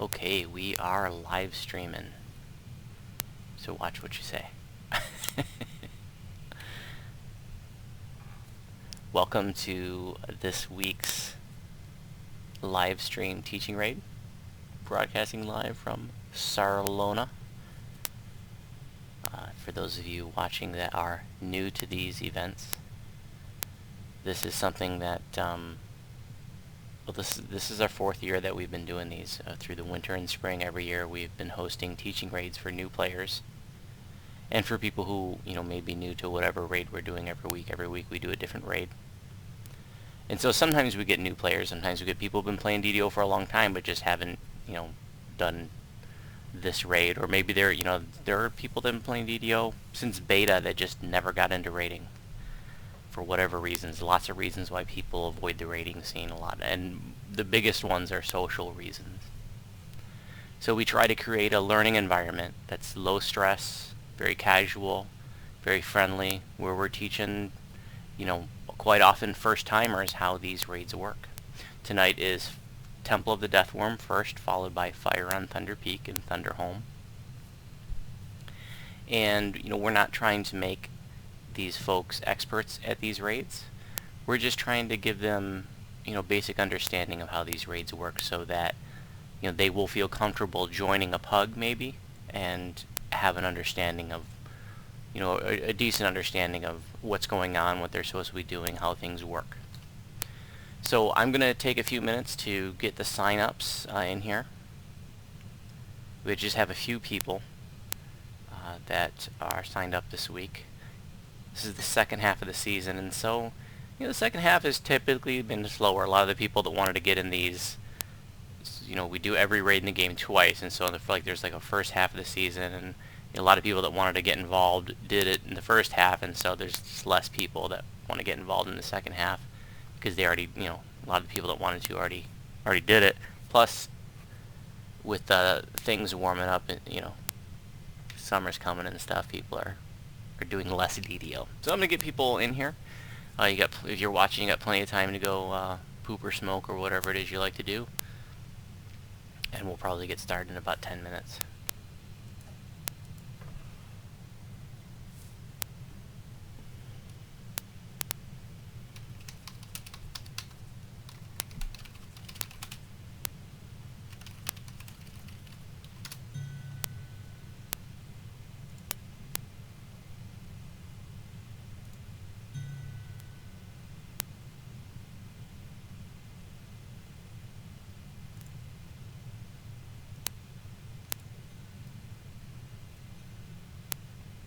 Okay, we are live streaming, so watch what you say. Welcome to this week's live stream teaching raid, broadcasting live from Sarlona. For those of you watching that are new to these events, this is something that well, this is our 4th year that we've been doing these. Through the winter and spring every year we've been hosting teaching raids for new players and for people who, may be new to whatever raid we're doing every week. Every week we do a different raid. And so sometimes we get new players, sometimes we get people who've been playing DDO for a long time but just haven't, done this raid. Or maybe there are people that have been playing DDO since beta that just never got into raiding. For whatever reasons, lots of reasons why people avoid the raiding scene a lot, and the biggest ones are social reasons. So we try to create a learning environment that's low stress, very casual, very friendly, where we're teaching, quite often first-timers how these raids work. Tonight is Temple of the Deathwyrm first, followed by Fire on Thunder Peak and Thunderhome. And, we're not trying to make these folks experts at these raids. We're just trying to give them, basic understanding of how these raids work so that, they will feel comfortable joining a pug maybe and have an understanding of, a decent understanding of what's going on, what they're supposed to be doing, how things work. So I'm going to take a few minutes to get the sign-ups in here. We just have a few people that are signed up this week. This is the second half of the season, and so, the second half has typically been slower. A lot of the people that wanted to get in these, we do every raid in the game twice, and so there's like a first half of the season, and a lot of people that wanted to get involved did it in the first half, and so there's less people that want to get involved in the second half because they already, a lot of the people that wanted to already did it. Plus, with things warming up, and summer's coming and stuff, people are doing less DDO. So I'm gonna get people in here. If you're watching, you got plenty of time to go poop or smoke or whatever it is you like to do. And we'll probably get started in about 10 minutes.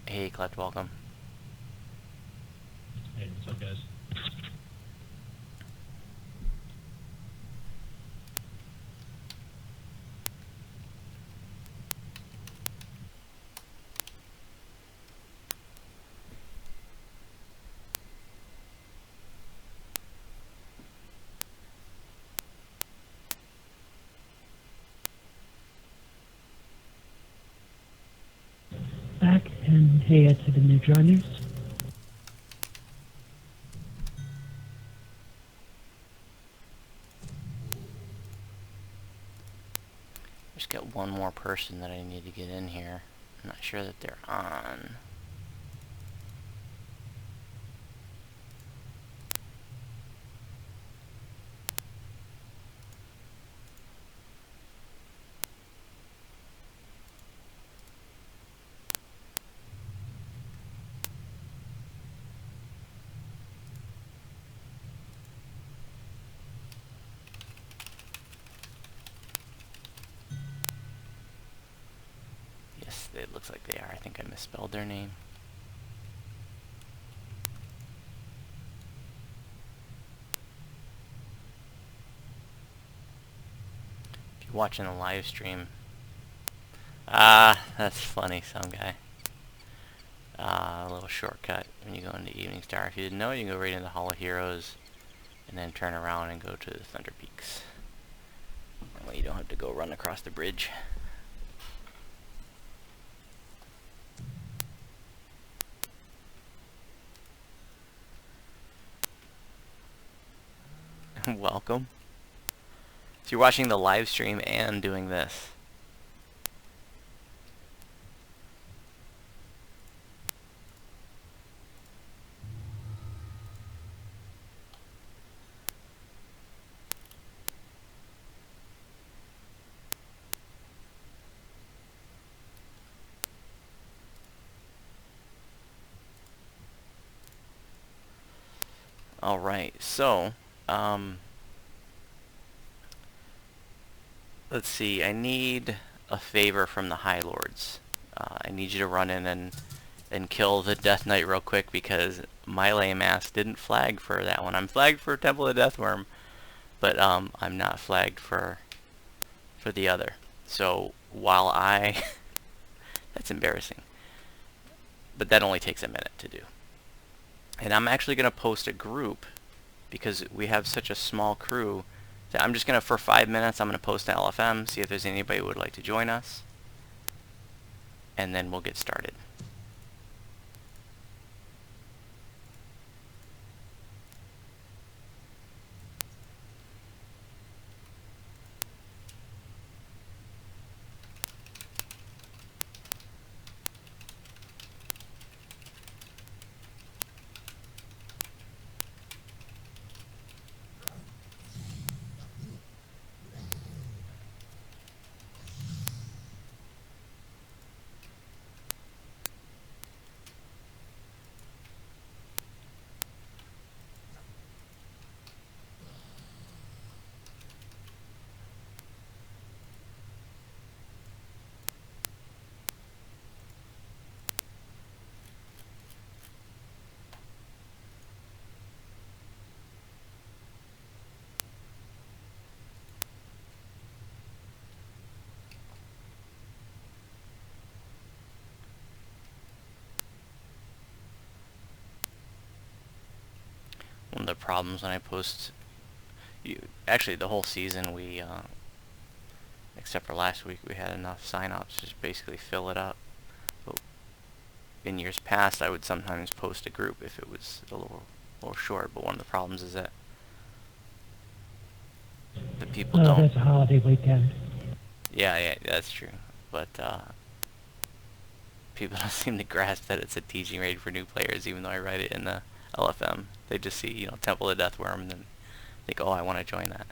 Hey, Cleft, welcome. Hey, what's up, guys? Back, and hey to the new joiners. Just got one more person that I need to get in here. I'm not sure that they're on. Yes, it looks like they are. I think I misspelled their name. If you're watching a live stream, that's funny, some guy. A little shortcut when you go into Evening Star. If you didn't know, you can go right into Hall of Heroes and then turn around and go to the Thunder Peaks. That way you don't have to go run across the bridge. Welcome. So you're watching the live stream and doing this. Alright, so, let's see, I need a favor from the High Lords. I need you to run in and kill the Death Knight real quick, because my lame ass didn't flag for that one. I'm flagged for Temple of Deathwyrm, but I'm not flagged for the other. So while I that's embarrassing, but that only takes a minute to do. And I'm actually going to post a group, because we have such a small crew, that I'm just going to, for 5 minutes, I'm going to post an LFM, see if there's anybody who would like to join us, and then we'll get started. One of the problems when I post, actually the whole season, we except for last week, we had enough sign-ups to just basically fill it up. But in years past, I would sometimes post a group if it was a little short, but one of the problems is that the people don't. That's a holiday weekend. Yeah, that's true. But people don't seem to grasp that it's a teaching raid for new players, even though I write it in the LFM. They just see, Temple of Deathwyrm, and then think, oh, I want to join that.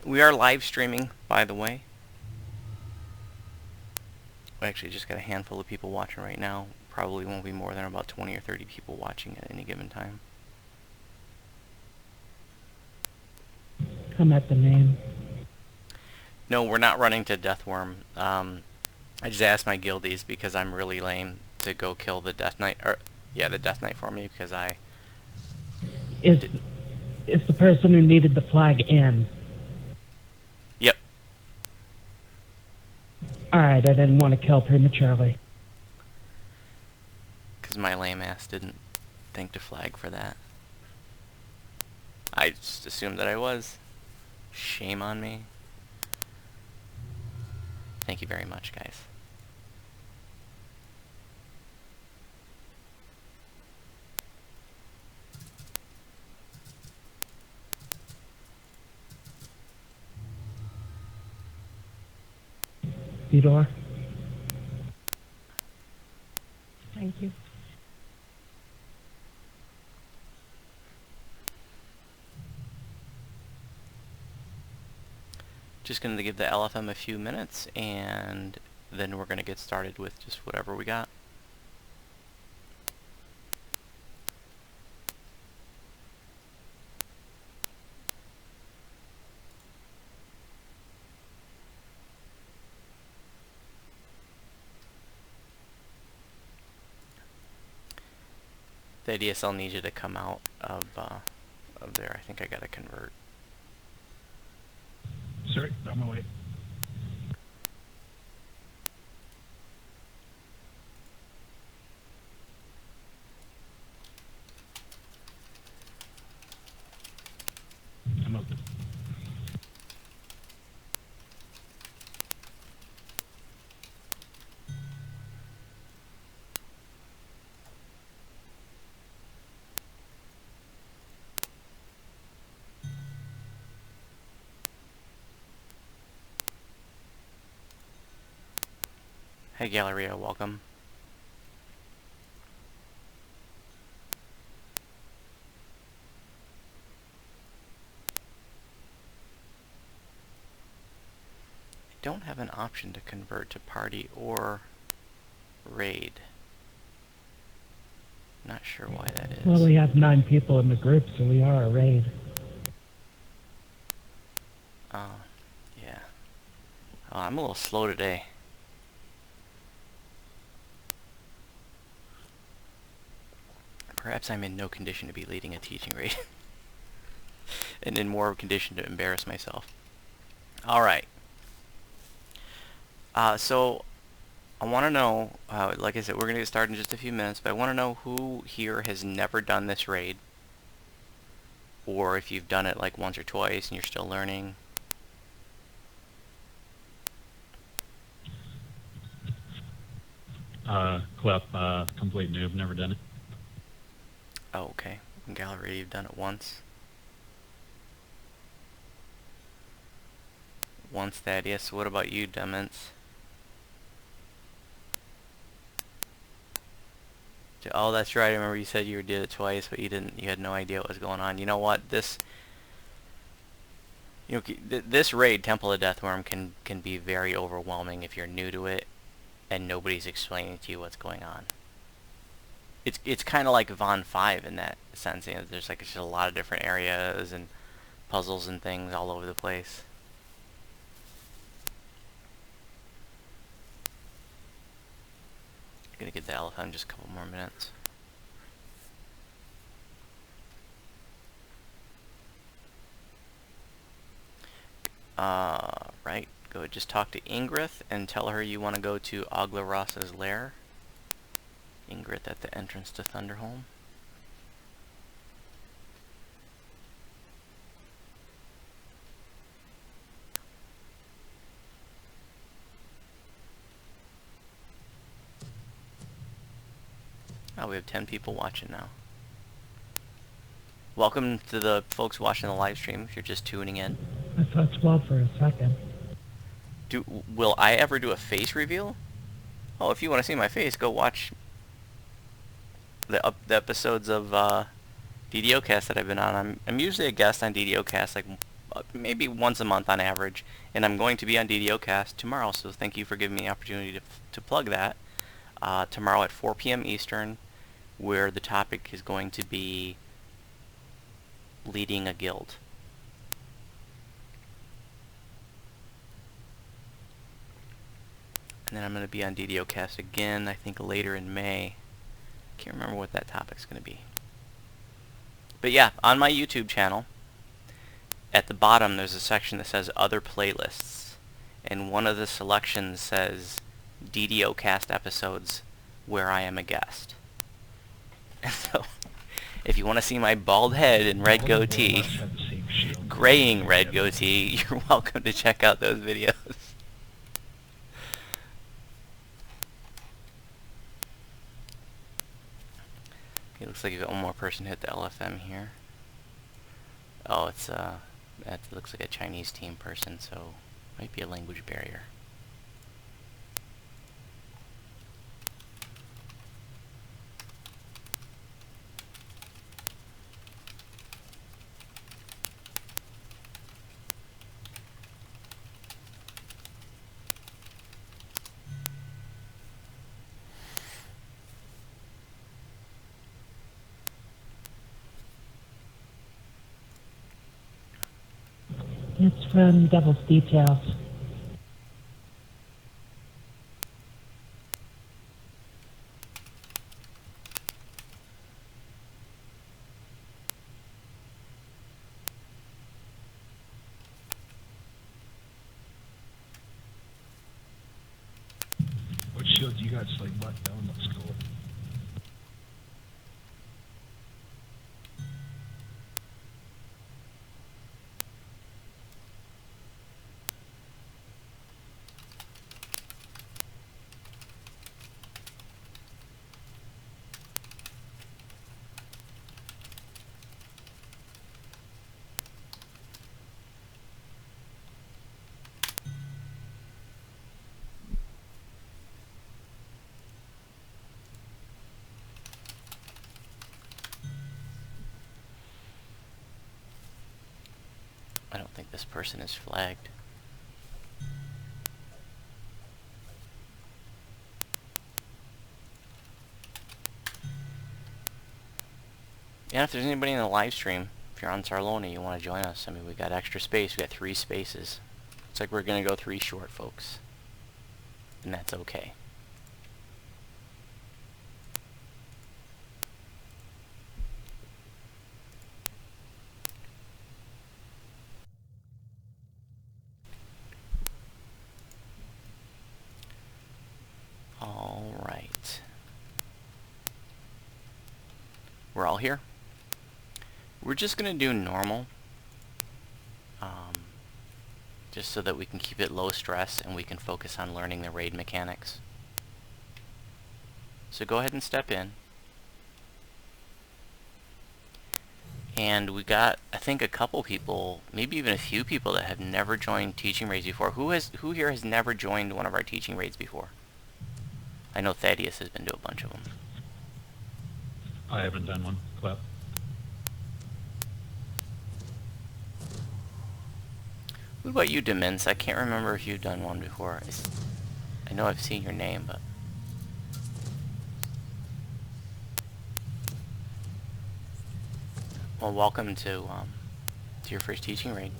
We are live streaming, by the way. We actually just got a handful of people watching right now. Probably won't be more than about 20 or 30 people watching at any given time. I'm at the name. No, we're not running to Deathwyrm. I just asked my guildies, because I'm really lame, to go kill the Death Knight, the Death Knight for me, because I... Is the person who needed the flag in? Yep. Alright, I didn't want to kill prematurely. Because my lame ass didn't think to flag for that. I just assumed that I was. Shame on me. Thank you very much, guys. Theodore? Thank you. Just going to give the LFM a few minutes, and then we're going to get started with just whatever we got. The ADSL needs you to come out of there. I think I got to convert. Sorry, on my way. I'm open. Hey Galleria, welcome. I don't have an option to convert to party or raid. Not sure why that is. Well, we have 9 people in the group, so we are a raid. Oh, yeah. Oh, I'm a little slow today. Perhaps I'm in no condition to be leading a teaching raid. And in more condition to embarrass myself. Alright. So, I want to know, like I said, we're going to get started in just a few minutes, but I want to know who here has never done this raid. Or if you've done it like once or twice and you're still learning. Clip, complete noob, never done it. Oh, okay. Gallery, you've done it once. Once, Thaddeus. What about you, Demons? Oh, that's right. I remember you said you did it twice, but you didn't. You had no idea what was going on. You know what? This raid, Temple of Deathwyrm, can be very overwhelming if you're new to it and nobody's explaining to you what's going on. It's kind of like Von 5 in that sense. You know, there's like just a lot of different areas and puzzles and things all over the place. I'm gonna get the elephant in just a couple more minutes. Right. Go just talk to Ingrith and tell her you want to go to Aglaras's lair. Ingrith at the entrance to Thunderholm. Oh, we have 10 people watching now. Welcome to the folks watching the live stream if you're just tuning in. I thought 12 for a second. Will I ever do a face reveal? Oh, if you want to see my face, go watch the episodes of DDOcast that I've been on. I'm usually a guest on DDOcast, like maybe once a month on average, and I'm going to be on DDOcast tomorrow, so thank you for giving me the opportunity to plug that. Tomorrow at 4 p.m. Eastern, where the topic is going to be leading a guild. And then I'm going to be on DDOcast again, I think later in May. Can't remember what that topic's going to be. But yeah, on my YouTube channel, at the bottom there's a section that says Other Playlists. And one of the selections says DDOcast episodes where I am a guest. And so, if you want to see my bald head and red goatee, graying red goatee, you're welcome to check out those videos. It looks like one more person hit the LFM here. Oh, that looks like a Chinese team person, so might be a language barrier. It's from Devil's Details. What shields you got? Like butt down, looks cool. I don't think this person is flagged. Yeah, if there's anybody in the live stream, if you're on Sarlona, you want to join us. I mean, we got extra space. We got 3 spaces. Looks like we're going to go 3 short, folks. And that's okay. Alright. We're all here. We're just going to do normal. Just so that we can keep it low stress and we can focus on learning the raid mechanics. So go ahead and step in. And we got, I think, a couple people, maybe even a few people that have never joined teaching raids before. Who here has never joined one of our teaching raids before? I know Thaddeus has been to a bunch of them. I haven't done one. Clap. What about you, Demince? I can't remember if you've done one before. I know I've seen your name, but... Well, welcome to your first teaching raid.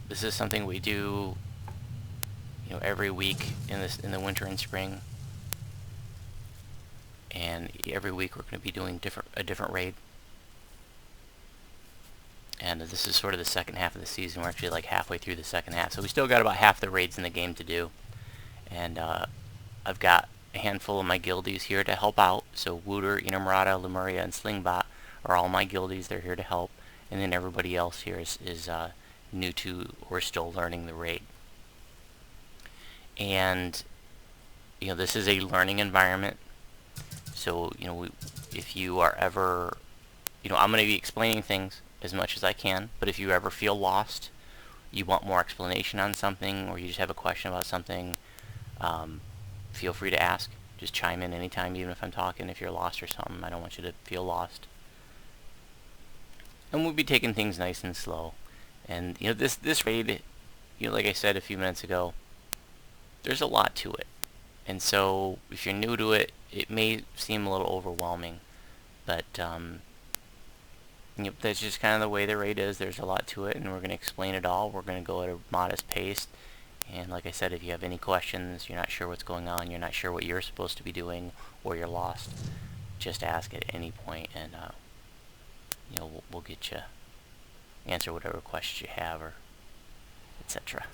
This is something we do, every week in the winter and spring. And every week we're going to be doing a different raid. And this is sort of the second half of the season. We're actually like halfway through the second half. So we still got about half the raids in the game to do. And I've got a handful of my guildies here to help out. So Wooter, Inamrata, Lemuria, and Slingbot are all my guildies. They're here to help. And then everybody else here is new to or still learning the raid. And, this is a learning environment. So, if you are ever, I'm going to be explaining things as much as I can, but if you ever feel lost, you want more explanation on something, or you just have a question about something, feel free to ask. Just chime in anytime, even if I'm talking, if you're lost or something. I don't want you to feel lost. And we'll be taking things nice and slow. And, this raid, like I said a few minutes ago, there's a lot to it. And so, if you're new to it, it may seem a little overwhelming, but, that's just kind of the way the raid is. There's a lot to it, and we're going to explain it all. We're going to go at a modest pace. And like I said, if you have any questions, you're not sure what's going on, you're not sure what you're supposed to be doing, or you're lost, just ask at any point, and we'll get you answer whatever questions you have, or etc.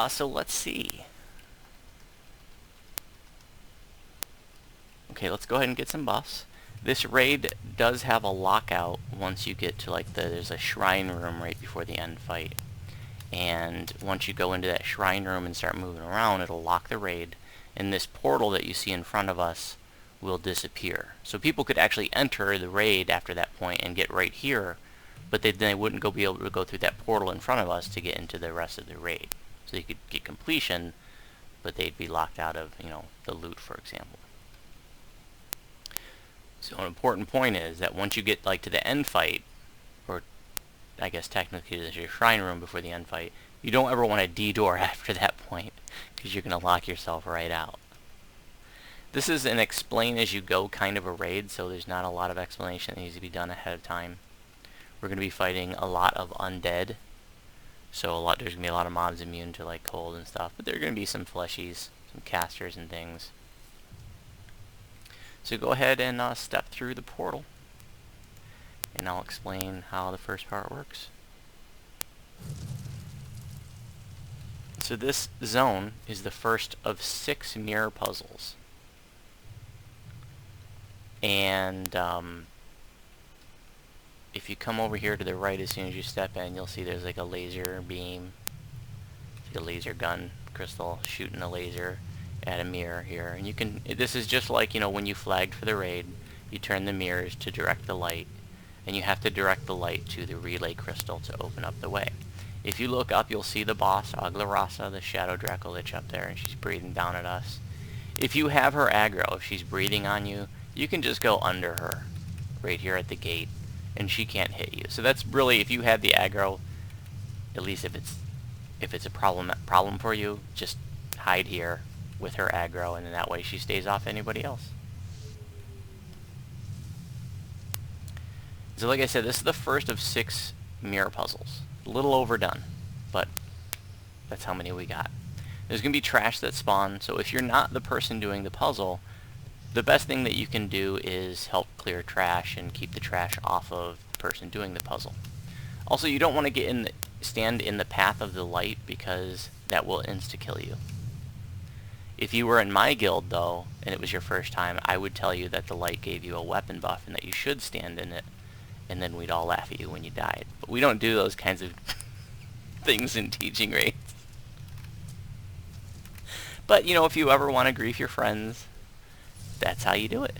So let's see. Okay, let's go ahead and get some buffs. This raid does have a lockout once you get to there's a shrine room right before the end fight. And once you go into that shrine room and start moving around, it'll lock the raid. And this portal that you see in front of us will disappear. So people could actually enter the raid after that point and get right here, but they wouldn't be able to go through that portal in front of us to get into the rest of the raid. So you could get completion, but they'd be locked out of, the loot, for example. So an important point is that once you get to the end fight, or I guess technically there's your shrine room before the end fight, you don't ever want to detour after that point, because you're going to lock yourself right out. This is an explain as you go kind of a raid, so there's not a lot of explanation that needs to be done ahead of time. We're going to be fighting a lot of undead, so there's going to be a lot of mobs immune to cold and stuff, but there are going to be some fleshies, some casters and things. So go ahead and step through the portal, and I'll explain how the first part works. So this zone is the first of 6 mirror puzzles. And if you come over here to the right as soon as you step in, you'll see there's a laser beam, a laser gun crystal shooting a laser at a mirror here. And this is just like, when you flagged for the raid, you turn the mirrors to direct the light, and you have to direct the light to the relay crystal to open up the way. If you look up, you'll see the boss, Aglarasa, the Shadow Dracolich up there, and she's breathing down at us. If you have her aggro, if she's breathing on you, you can just go under her, right here at the gate, and she can't hit you. So that's really, if you have the aggro, at least if it's a problem for you, just hide here with her aggro, and then that way she stays off anybody else. So like I said, this is the first of 6 mirror puzzles. A little overdone, but that's how many we got. There's going to be trash that spawn, so if you're not the person doing the puzzle, the best thing that you can do is help clear trash and keep the trash off of the person doing the puzzle. Also, you don't want to stand in the path of the light, because that will insta-kill you. If you were in my guild, though, and it was your first time, I would tell you that the light gave you a weapon buff and that you should stand in it, and then we'd all laugh at you when you died. But we don't do those kinds of things in teaching raids. But, you know, if you ever want to grief your friends, that's how you do it.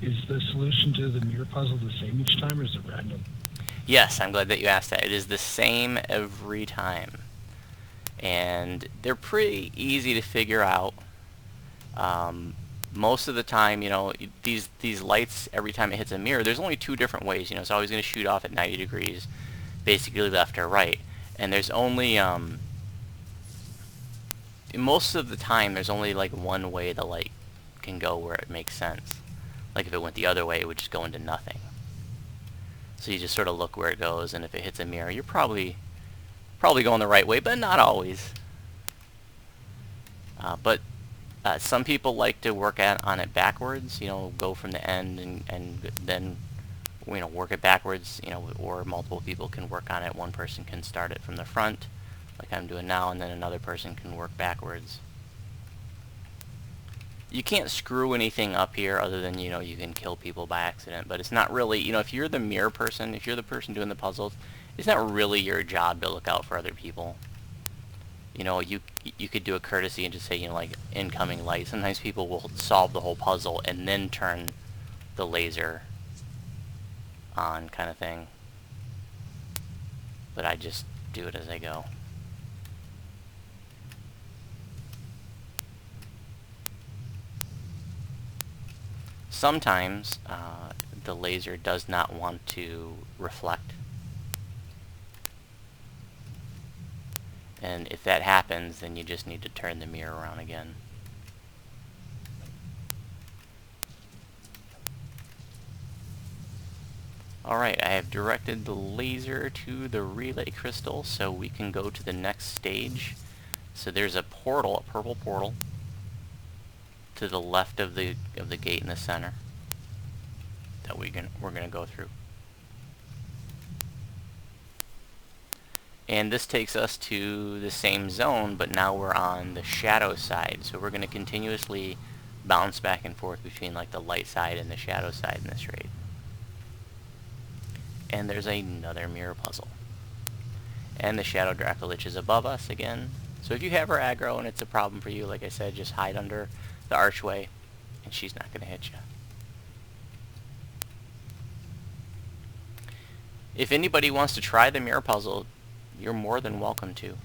Is the solution to the mirror puzzle the same each time, or is it random? Yes, I'm glad that you asked that. It is the same every time. And they're pretty easy to figure out. Most of the time, you know, these lights, every time it hits a mirror, there's only 2 different ways. You know, it's always going to shoot off at 90 degrees, basically left or right. And there's only, most of the time, there's only like one way the light can go where it makes sense. Like if it went the other way, it would just go into nothing. So you just sort of look where it goes, and if it hits a mirror, you're probably going the right way, but not always. But some people like to work on it backwards, you know, go from the end and then, you know, work it backwards, you know, or multiple people can work on it. One person can start it from the front, like I'm doing now, and then another person can work backwards. You can't screw anything up here other than, you know, you can kill people by accident, but it's not really, you know, if you're the mirror person, if you're the person doing the puzzles, it's not really your job to look out for other people. You know, you could do a courtesy and just say, you know, like, incoming light. Sometimes people will solve the whole puzzle and then turn the laser on, kind of thing. But I just do it as I go. Sometimes the laser does not want to reflect. And if that happens, then you just need to turn the mirror around again. Alright, I have directed the laser to the relay crystal so we can go to the next stage. So there's a portal, a purple portal, to the left of the gate in the center that we're gonna go through. And this takes us to the same zone, but now we're on the shadow side. So we're going to continuously bounce back and forth between like the light side and the shadow side in this raid. And there's another mirror puzzle. And the shadow Dracolich is above us again. So if you have her aggro and it's a problem for you, like I said, just hide under the archway and she's not going to hit you. If anybody wants to try the mirror puzzle, you're more than welcome to.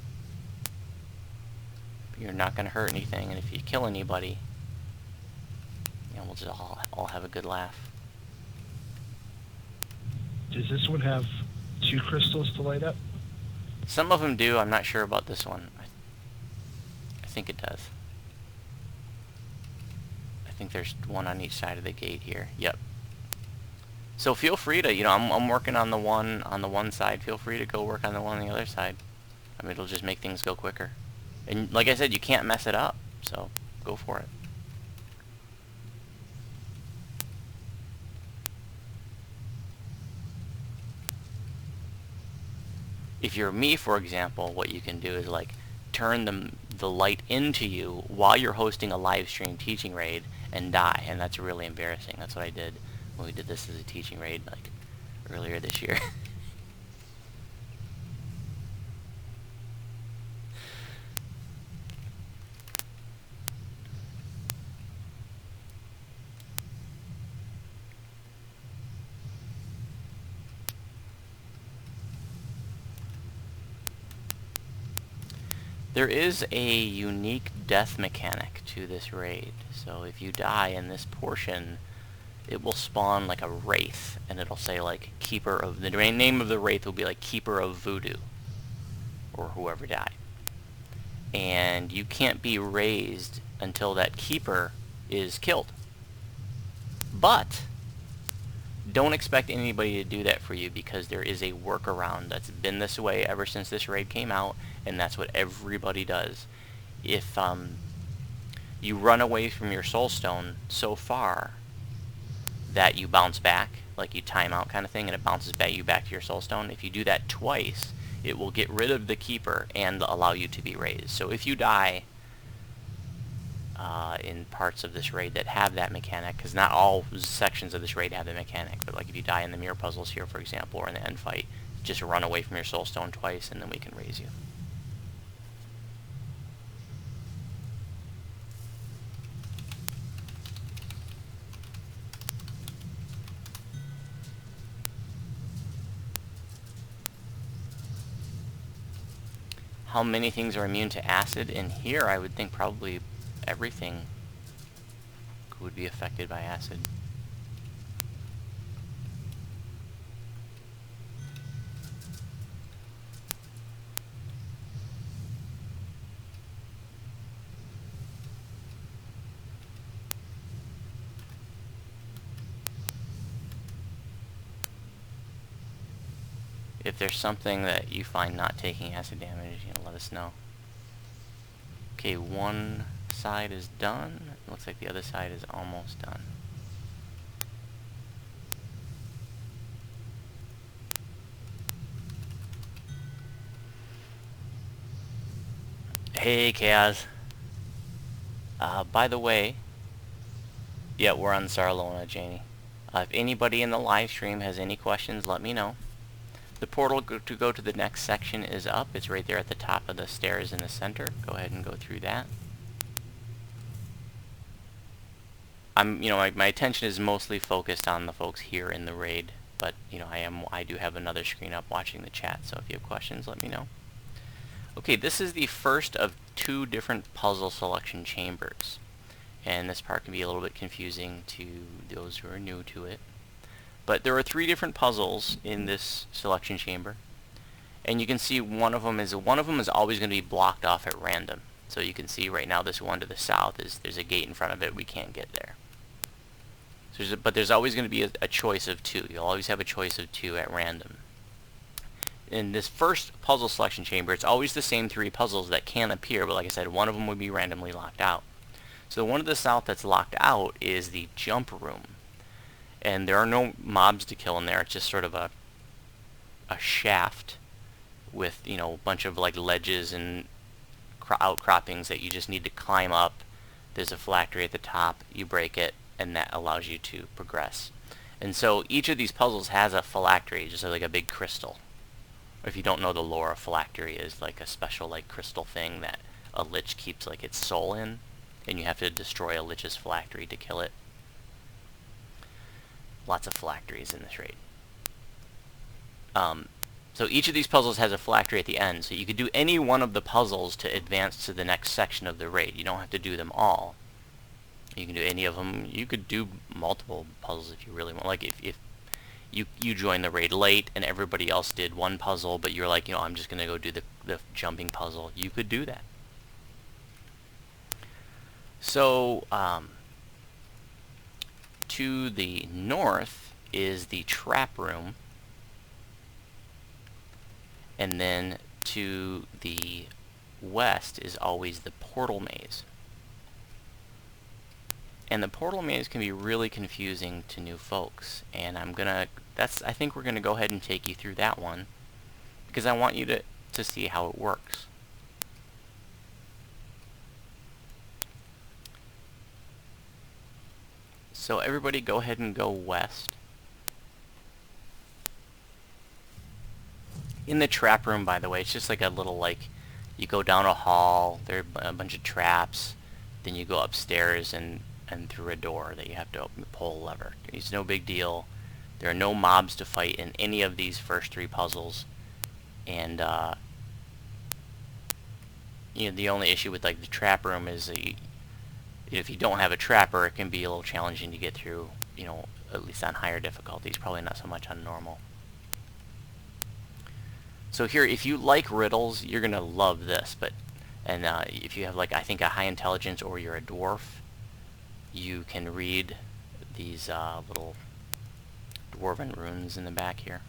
You're not going to hurt anything, and if you kill anybody, you know, we'll just all have a good laugh. Does this one have 2 crystals to light up? Some of them do. I'm not sure about this one. I think it does. I think there's one on each side of the gate here. Yep. So feel free to, you know, I'm working on the one side. Feel free to go work on the one on the other side. I mean, it'll just make things go quicker. And like I said, you can't mess it up. So go for it. If you're me, for example, what you can do is like turn the light into you while you're hosting a live stream teaching raid and die, and that's really embarrassing. That's what I did when we did this as a teaching raid like earlier this year. There is a unique death mechanic to this raid. So if you die in this portion, it will spawn like a wraith, and it'll say like Keeper of, the name of the wraith will be like Keeper of Voodoo, or whoever died. And you can't be raised until that keeper is killed. But don't expect anybody to do that for you, because there is a workaround that's been this way ever since this raid came out, and that's what everybody does. If you run away from your soulstone so far that you bounce back, like you time out kind of thing, and it bounces you back to your soulstone, if you do that twice, it will get rid of the keeper and allow you to be raised. So if you die in parts of this raid that have that mechanic, because not all sections of this raid have the mechanic, but like if you die in the mirror puzzles here, for example, or in the end fight, just run away from your soulstone twice and then we can raise you. How many things are immune to acid? In here, I would think probably everything would be affected by acid. If there's something that you find not taking acid damage, let us know. Okay, one side is done. It looks like the other side is almost done. Hey, Kaz. By the way, yeah, we're on Sarlona, Janie. If anybody in the live stream has any questions, let me know. The portal to go to the next section is up. It's right there at the top of the stairs in the center. Go ahead and go through that. My attention is mostly focused on the folks here in the raid, but I do have another screen up watching the chat. So if you have questions, let me know. Okay, this is the first of 2 different puzzle selection chambers, and this part can be a little bit confusing to those who are new to it. But there are 3 different puzzles in this selection chamber, and you can see one of them is always going to be blocked off at random. So you can see right now this one to the south there's a gate in front of it. We can't get there. So but there's always going to be a choice of 2. You'll always have a choice of 2 at random. In this first puzzle selection chamber, it's always the same 3 puzzles that can appear, but like I said, one of them would be randomly locked out. So the one to the south that's locked out is the jump room. And there are no mobs to kill in there. It's just sort of a shaft with, a bunch of like ledges and outcroppings that you just need to climb up. There's a phylactery at the top. You break it, and that allows you to progress. And so each of these puzzles has a phylactery, just like a big crystal. If you don't know the lore, a phylactery is like a special like crystal thing that a lich keeps like its soul in, and you have to destroy a lich's phylactery to kill it. Lots of phylacteries in this raid. So each of these puzzles has a phylactery at the end, so you could do any one of the puzzles to advance to the next section of the raid. You don't have to do them all. You can do any of them. You could do multiple puzzles if you really want. Like if you joined the raid late and everybody else did one puzzle, but you're like, I'm just going to go do the jumping puzzle, you could do that. So, to the north is the trap room, and then to the west is always the portal maze. And the portal maze can be really confusing to new folks, and I think we're gonna go ahead and take you through that one, because I want you to see how it works. So everybody go ahead and go west. In the trap room, by the way, it's just like a little, you go down a hall, there are a bunch of traps, then you go upstairs and through a door that you have to pull a lever. It's no big deal. There are no mobs to fight in any of these first 3 puzzles, and the only issue with the trap room is if you don't have a trapper, it can be a little challenging to get through you know, at least on higher difficulties, probably not so much on normal. So here, if you like riddles, you're gonna love this. And if you have, like, I think a high intelligence or you're a dwarf, you can read these little dwarven runes in the back here.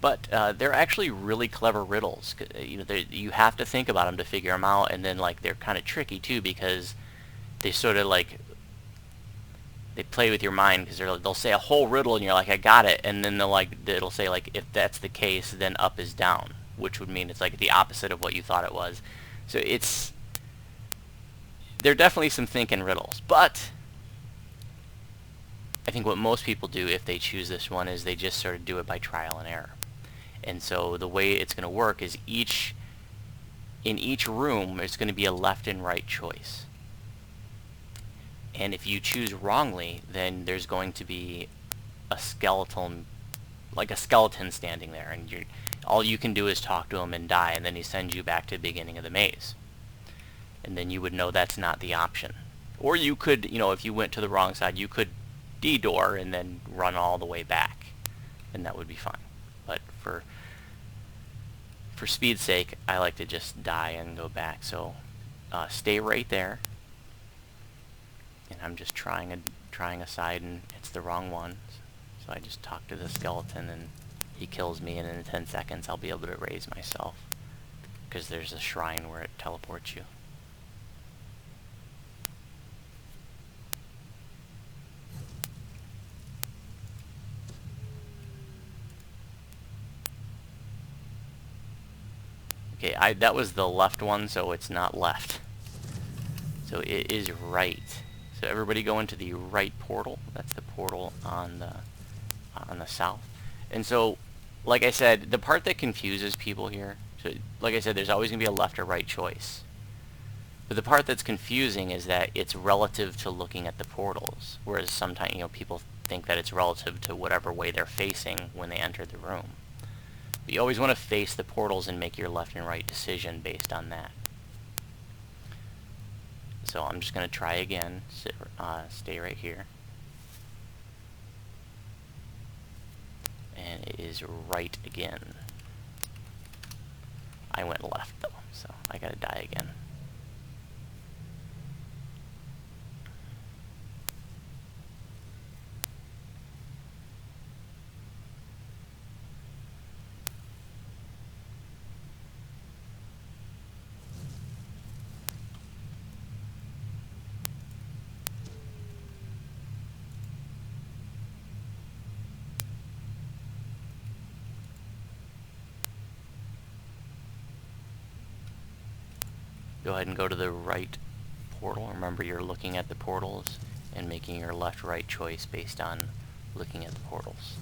But they're actually really clever riddles. You know, you have to think about them to figure them out, and then, like, they're kind of tricky too, because they sort of, like, they play with your mind, because they'll say a whole riddle and you're like, I got it, and then it'll say, like, if that's the case, then up is down, which would mean it's like the opposite of what you thought it was. So they're definitely some thinking riddles. But I think what most people do if they choose this one is they just sort of do it by trial and error. And so the way it's going to work is in each room there's going to be a left and right choice. And if you choose wrongly, then there's going to be a skeleton, like a skeleton standing there, and all you can do is talk to him and die, and then he sends you back to the beginning of the maze. And then you would know that's not the option. Or you could, you know, if you went to the wrong side, you could de-door and then run all the way back, and that would be fine. But for speed's sake, I like to just die and go back. So stay right there. And I'm just trying a side, and it's the wrong one. So I just talk to the skeleton, and he kills me, and in 10 seconds I'll be able to raise myself, because there's a shrine where it teleports you. Okay, that was the left one, so it's not left. So it is right. So everybody go into the right portal. That's the portal on the south. And so, like I said, the part that confuses people here, so like I said, there's always going to be a left or right choice. But the part that's confusing is that it's relative to looking at the portals, whereas sometimes, you know, people think that it's relative to whatever way they're facing when they enter the room. But you always want to face the portals and make your left and right decision based on that. So I'm just going to try again. Stay right here. And it is right again. I went left though, so I gotta die again. Go ahead and go to the right portal. Remember, you're looking at the portals and making your left-right choice based on looking at the portals.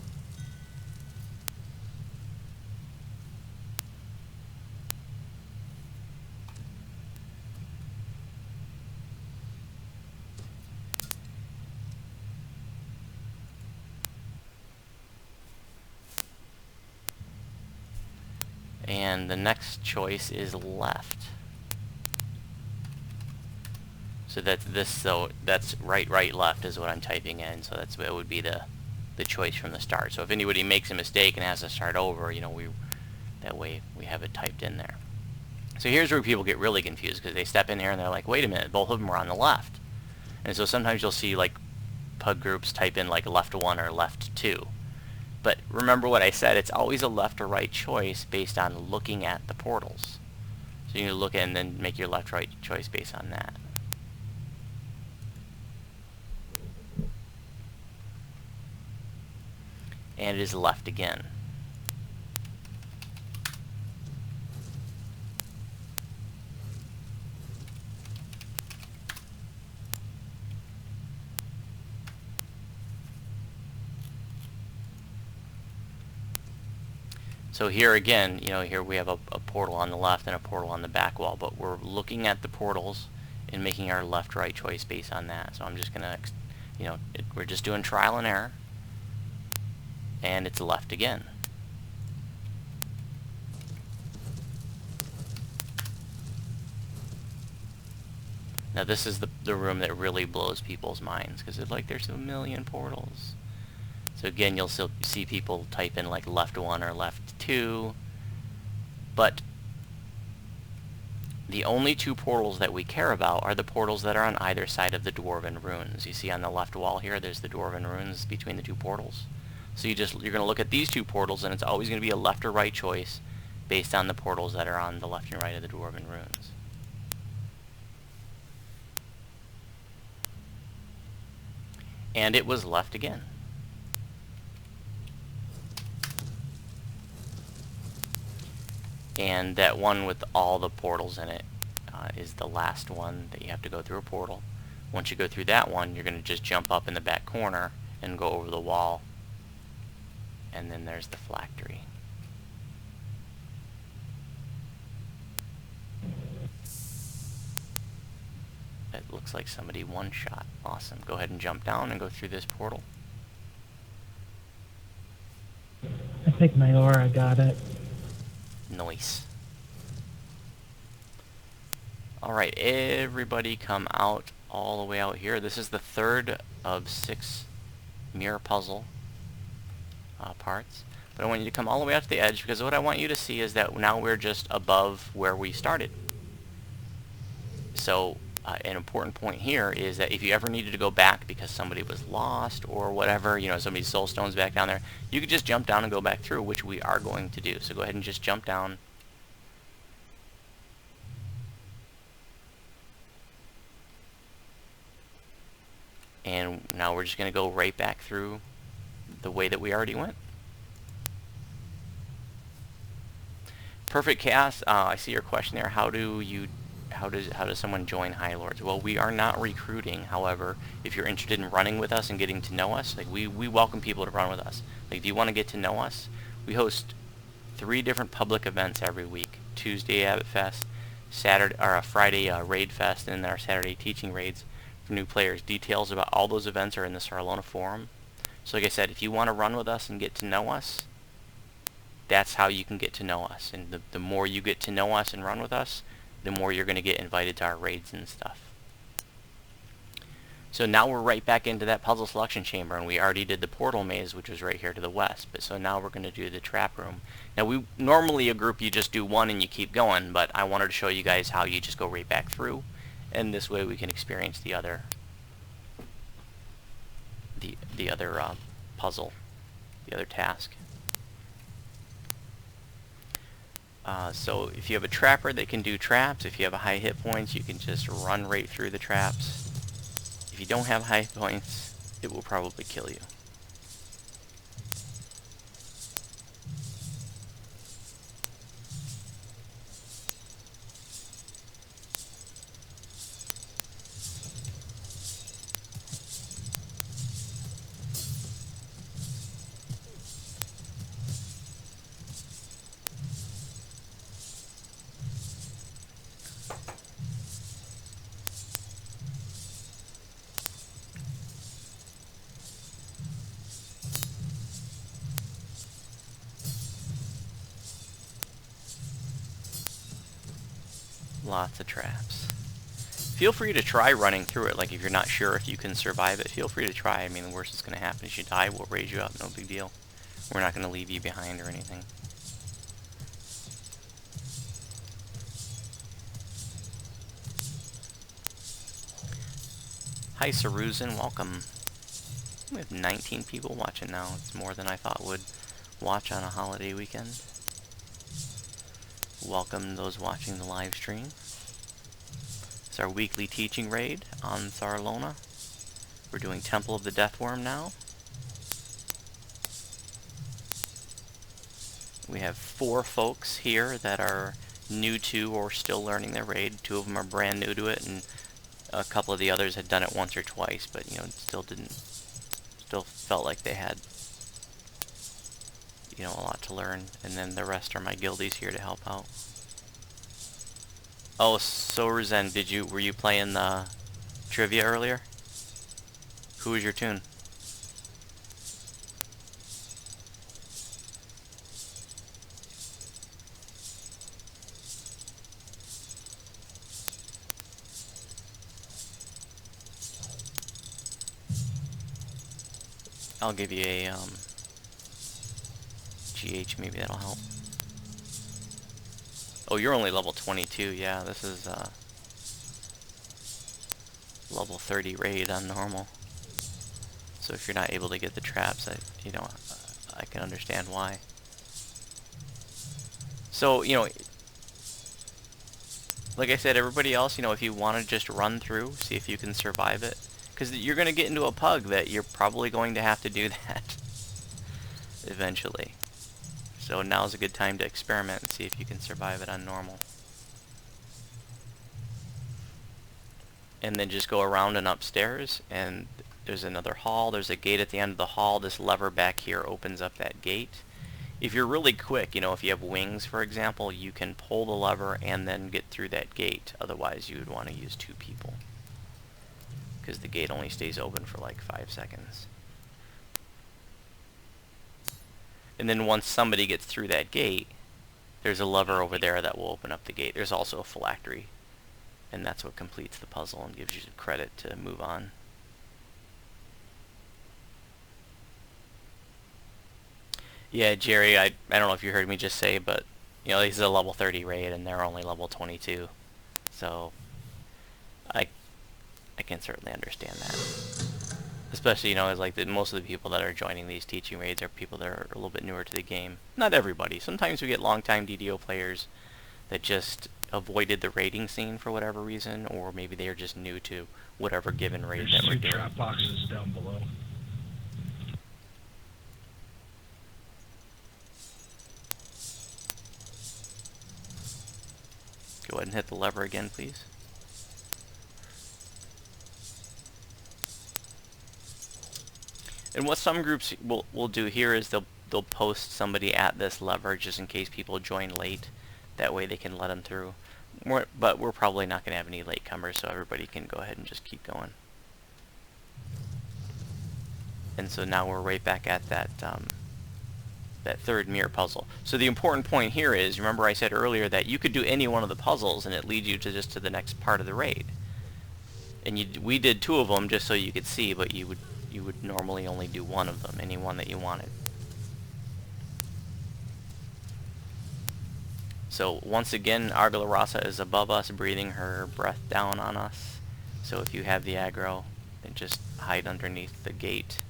And the next choice is left. So that's right, left is what I'm typing in. So it would be the choice from the start. So if anybody makes a mistake and has to start over, you know, that way we have it typed in there. So here's where people get really confused, because they step in here and they're like, wait a minute, both of them are on the left. And so sometimes you'll see, like, pug groups type in like left 1 or left 2. But remember what I said, it's always a left or right choice based on looking at the portals. So you need to look at and then make your left-right choice based on that. And it is left again. So here again, you know, here we have a portal on the left and a portal on the back wall, but we're looking at the portals and making our left-right choice based on that. So I'm just gonna, you know, we're just doing trial and error, and it's left again. Now this is the room that really blows people's minds, because it's like there's a million portals. So again, you'll still see people type in like left 1 or left 2, but the only 2 portals that we care about are the portals that are on either side of the Dwarven runes. You see on the left wall here, there's the Dwarven runes between the 2 portals. So you're going to look at these 2 portals, and it's always going to be a left or right choice based on the portals that are on the left and right of the Dwarven runes. And it was left again. And that one with all the portals in it is the last one that you have to go through a portal. Once you go through that one, you're going to just jump up in the back corner and go over the wall. And then there's the phylactery. It looks like somebody one-shot. Awesome. Go ahead and jump down and go through this portal. I think my aura got it. Nice. Alright, everybody come out all the way out here. This is the 3rd of 6 mirror puzzle parts. But I want you to come all the way out to the edge, because what I want you to see is that now we're just above where we started. So an important point here is that if you ever needed to go back because somebody was lost or whatever, you know, somebody's soul stone's back down there, you could just jump down and go back through, which we are going to do. So go ahead and just jump down. And now we're just going to go right back through the way that we already went. Perfect Chaos, I see your question there. How does someone join High Lords? Well, we are not recruiting. However, if you're interested in running with us and getting to know us, like we welcome people to run with us. Like, do you want to get to know us? We host 3 different public events every week: Tuesday Abbott Fest, Saturday or Friday Raid Fest, and then our Saturday teaching raids for new players. Details about all those events are in the Sarlona forum. So, like I said, if you want to run with us and get to know us, that's how you can get to know us. And the more you get to know us and run with us, the more you're going to get invited to our raids and stuff. So now we're right back into that puzzle selection chamber, and we already did the portal maze, which was right here to the west. But so now we're going to do the trap room. Now, we normally a group you just do one and you keep going, but I wanted to show you guys how you just go right back through, and this way we can experience the other puzzle, the other task. So if you have a trapper that can do traps, if you have a high hit points, you can just run right through the traps. If you don't have high hit points, it will probably kill you. Lots of traps. Feel free to try running through it. Like, if you're not sure if you can survive it, feel free to try. I mean, the worst that's going to happen is you die. We'll raise you up. No big deal. We're not going to leave you behind or anything. Hi, Saruzin. Welcome. We have 19 people watching now. It's more than I thought would watch on a holiday weekend. Welcome those watching the live stream. It's our weekly teaching raid on Sarlona. We're doing Temple of the Deathwyrm now. We have 4 folks here that are new to or still learning their raid. 2 of them are brand new to it, and a couple of the others had done it once or twice, but still felt like they had a lot to learn. And then the rest are my guildies here to help out. Oh, so Rezen, were you playing the trivia earlier? Who was your tune? I'll give you a GH, maybe that'll help. Oh, you're only level 22, yeah, this is level 30 raid on normal. So if you're not able to get the traps, I can understand why. So, like I said, everybody else, if you want to just run through, see if you can survive it. Because you're going to get into a pug that you're probably going to have to do that eventually. So now's a good time to experiment and see if you can survive it on normal. And then just go around and upstairs, and there's another hall, there's a gate at the end of the hall. This lever back here opens up that gate. If you're really quick, if you have wings, for example, you can pull the lever and then get through that gate. Otherwise, you would want to use 2 people, because the gate only stays open for like 5 seconds. And then once somebody gets through that gate, there's a lever over there that will open up the gate. There's also a phylactery, and that's what completes the puzzle and gives you credit to move on. Yeah, Jerry, I don't know if you heard me just say, but this is a level 30 raid and they're only level 22. So I can certainly understand that. Especially, as like most of the people that are joining these teaching raids are people that are a little bit newer to the game. Not everybody. Sometimes we get longtime DDO players that just avoided the raiding scene for whatever reason, or maybe they are just new to whatever given raid that we're doing. There's 2 trap boxes down below. Go ahead and hit the lever again, please. And what some groups will do here is they'll post somebody at this lever just in case people join late. That way they can let them through. But we're probably not going to have any latecomers, so everybody can go ahead and just keep going. And so now we're right back at that that third mirror puzzle. So the important point here is, remember I said earlier that you could do any one of the puzzles and it leads you to just to the next part of the raid. And we did 2 of them just so you could see, but you would normally only do 1 of them, any one that you wanted. So once again, Argalarasa is above us, breathing her breath down on us. So if you have the aggro, then just hide underneath the gate.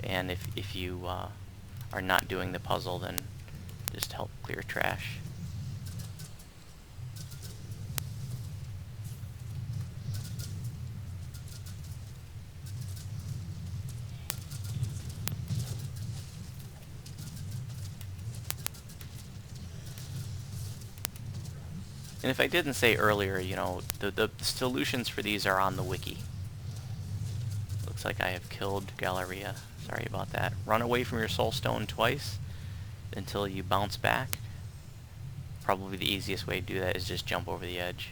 And if you are not doing the puzzle, then just help clear trash. And if I didn't say earlier, the solutions for these are on the wiki. Looks like I have killed Galleria. Sorry about that. Run away from your soul stone twice until you bounce back. Probably the easiest way to do that is just jump over the edge.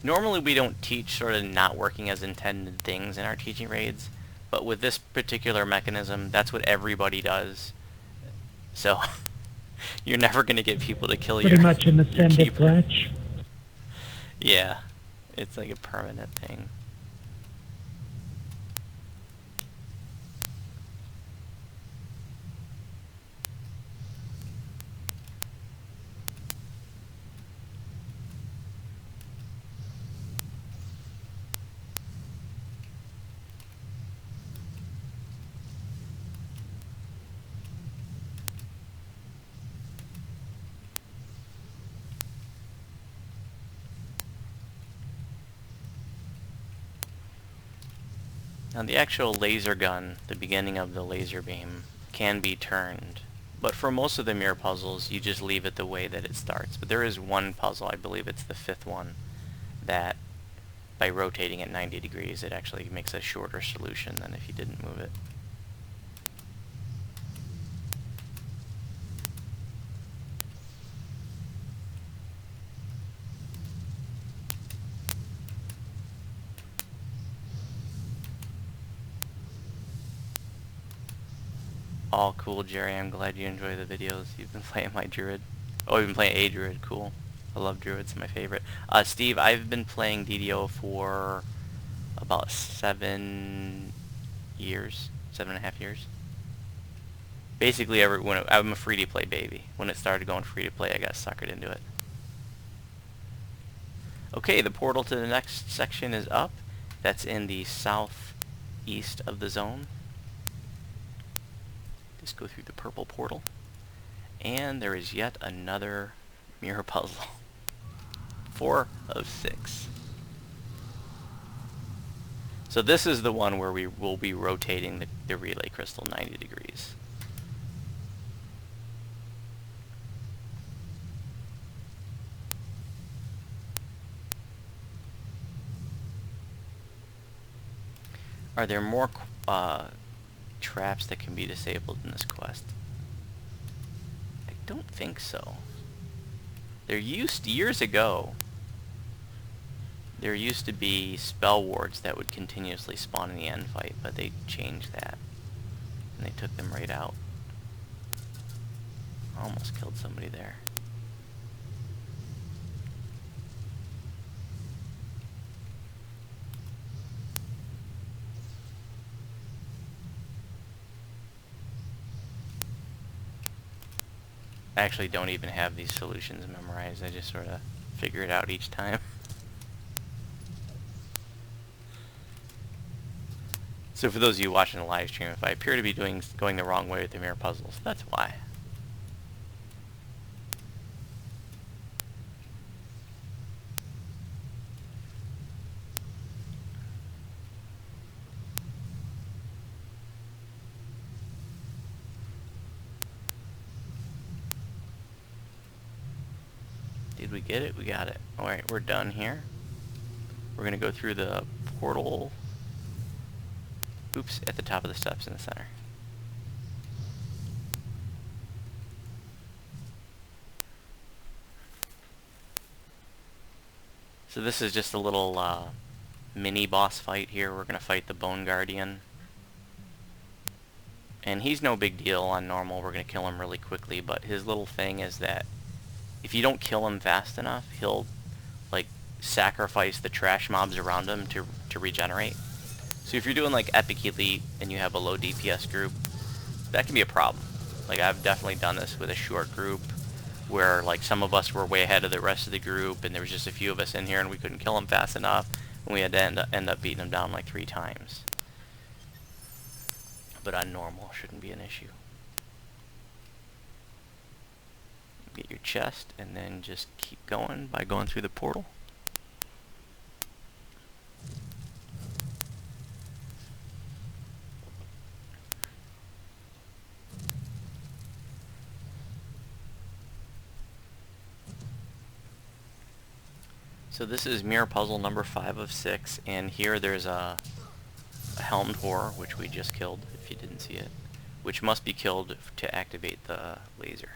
Normally we don't teach sort of not working as intended things in our teaching raids, but with this particular mechanism, that's what everybody does. So, you're never going to get people to kill Pretty much an ascended glitch. Yeah, it's like a permanent thing. Now the actual laser gun, the beginning of the laser beam, can be turned. But for most of the mirror puzzles, you just leave it the way that it starts. But there is one puzzle, I believe it's the 5th one, that by rotating it 90 degrees, it actually makes a shorter solution than if you didn't move it. All cool, Jerry. I'm glad you enjoy the videos. You've been playing my druid. Oh, you've been playing a druid. Cool. I love druids, my favorite. Steve, I've been playing DDO for about 7 years, 7.5 years. Basically, I'm a free-to-play baby. When it started going free-to-play, I got suckered into it. Okay, the portal to the next section is up. That's in the southeast of the zone. Just go through the purple portal. And there is yet another mirror puzzle. 4 of 6. So this is the one where we will be rotating the relay crystal 90 degrees. Are there more traps that can be disabled in this quest? I don't think so. Years ago, there used to be spell wards that would continuously spawn in the end fight, but they changed that. And they took them right out. I almost killed somebody there. I actually don't even have these solutions memorized. I just sort of figure it out each time. So for those of you watching the live stream, if I appear to be going the wrong way with the mirror puzzles, that's why. Did we get it? We got it. Alright, we're done here. We're going to go through the portal. Oops, at the top of the steps in the center. So this is just a little mini boss fight here. We're going to fight the Bone Guardian. And he's no big deal on normal. We're going to kill him really quickly, but his little thing is that if you don't kill him fast enough, he'll like sacrifice the trash mobs around him to regenerate. So if you're doing like Epic Elite and you have a low DPS group, that can be a problem. Like I've definitely done this with a short group where like some of us were way ahead of the rest of the group and there was just a few of us in here and we couldn't kill them fast enough and we had to end up beating them down like 3 times. But on normal, shouldn't be an issue. Get your chest and then just keep going by going through the portal. So this is mirror puzzle number 5 of 6, and here there's a helmed horror, which we just killed, if you didn't see it, which must be killed to activate the laser.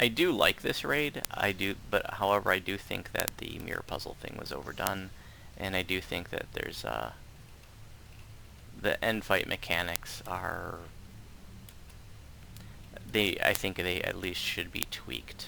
I do like this raid, but however I do think that the mirror puzzle thing was overdone, and I do think that there's the end fight mechanics are, I think they at least should be tweaked.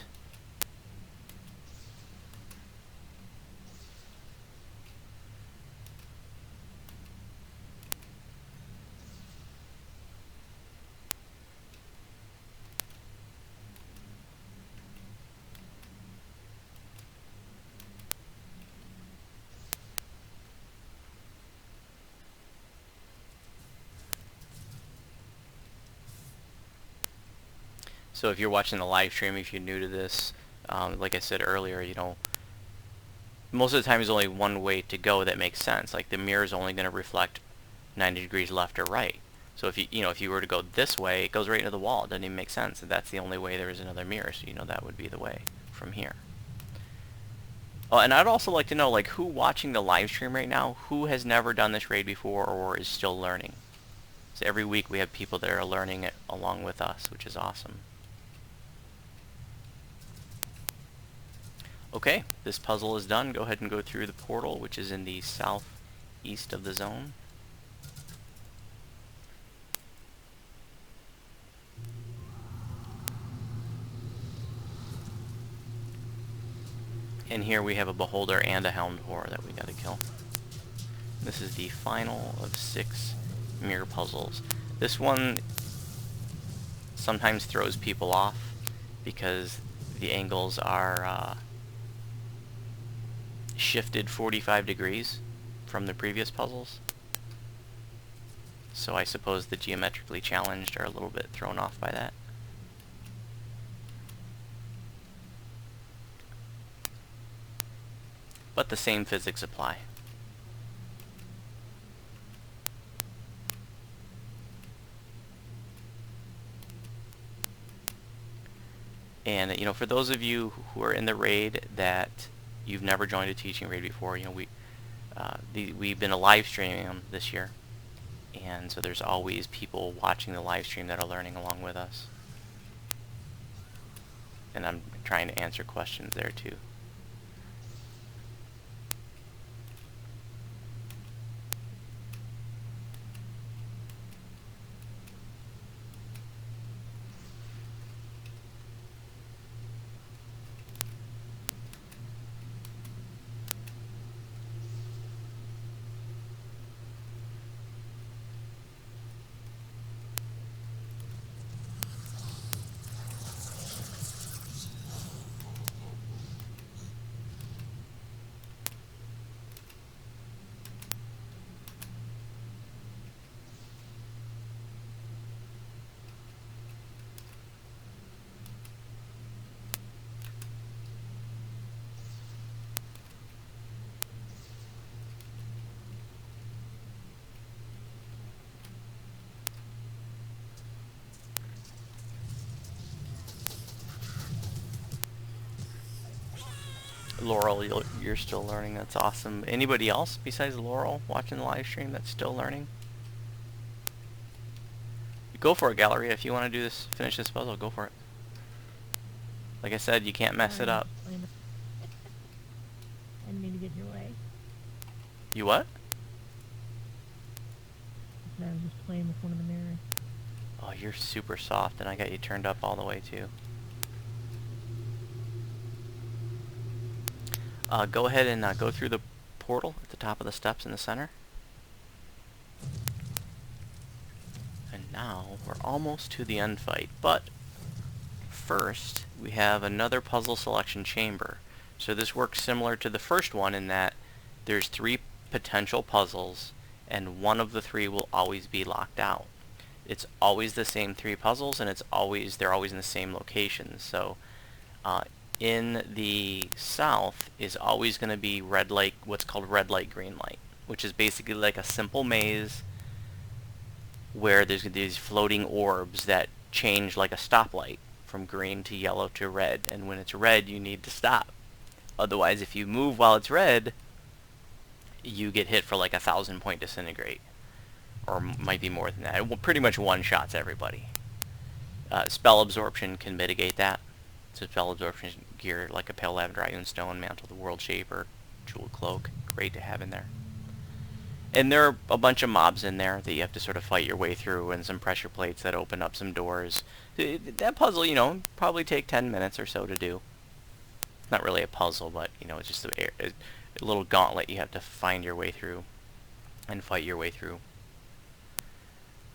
So if you're watching the live stream, if you're new to this, like I said earlier, you know, most of the time there's only one way to go that makes sense. Like the mirror is only going to reflect 90 degrees left or right. So if if you were to go this way, it goes right into the wall. It doesn't even make sense. And that's the only way there is another mirror. So that would be the way from here. Oh, and I'd also like to know, like, who watching the live stream right now, who has never done this raid before or is still learning? So every week we have people that are learning it along with us, which is awesome. Okay, this puzzle is done. Go ahead and go through the portal, which is in the southeast of the zone. And here we have a beholder and a helmed whore that we gotta kill. This is the final of 6 mirror puzzles. This one sometimes throws people off because the angles are shifted 45 degrees from the previous puzzles. So I suppose the geometrically challenged are a little bit thrown off by that. But the same physics apply. And you know, for those of you who are in the raid that you've never joined a teaching raid before, you know, we've been live streaming them this year, and so there's always people watching the live stream that are learning along with us. And I'm trying to answer questions there too. Laurel, you're still learning. That's awesome. Anybody else besides Laurel watching the live stream that's still learning? Go for it, Galleria. If you want to do this, finish this puzzle, go for it. Like I said, you can't mess it up. I didn't mean to get in your way. You what? I was just playing with one of the mirrors. Oh, you're super soft, and I got you turned up all the way too. Go ahead and go through the portal at the top of the steps in the center. And now we're almost to the end fight, but first we have another puzzle selection chamber. So this works similar to the first one in that there's 3 potential puzzles, and one of the 3 will always be locked out. It's always the same 3 puzzles, and they're always in the same locations. So in the south is always going to be red light, what's called red light, green light, which is basically like a simple maze where there's these floating orbs that change like a stoplight from green to yellow to red, and when it's red you need to stop. Otherwise, if you move while it's red, you get hit for like 1,000-point disintegrate, or might be more than that. It pretty much one-shots everybody. Spell absorption can mitigate that. So spell absorption gear like a Pale Lavender Ioun Stone, Mantle of the World Shaper, Jewel Cloak, great to have in there. And there are a bunch of mobs in there that you have to sort of fight your way through, and some pressure plates that open up some doors. That puzzle, you know, probably take 10 minutes or so to do. Not really a puzzle, but, you know, it's just a little gauntlet you have to find your way through and fight your way through.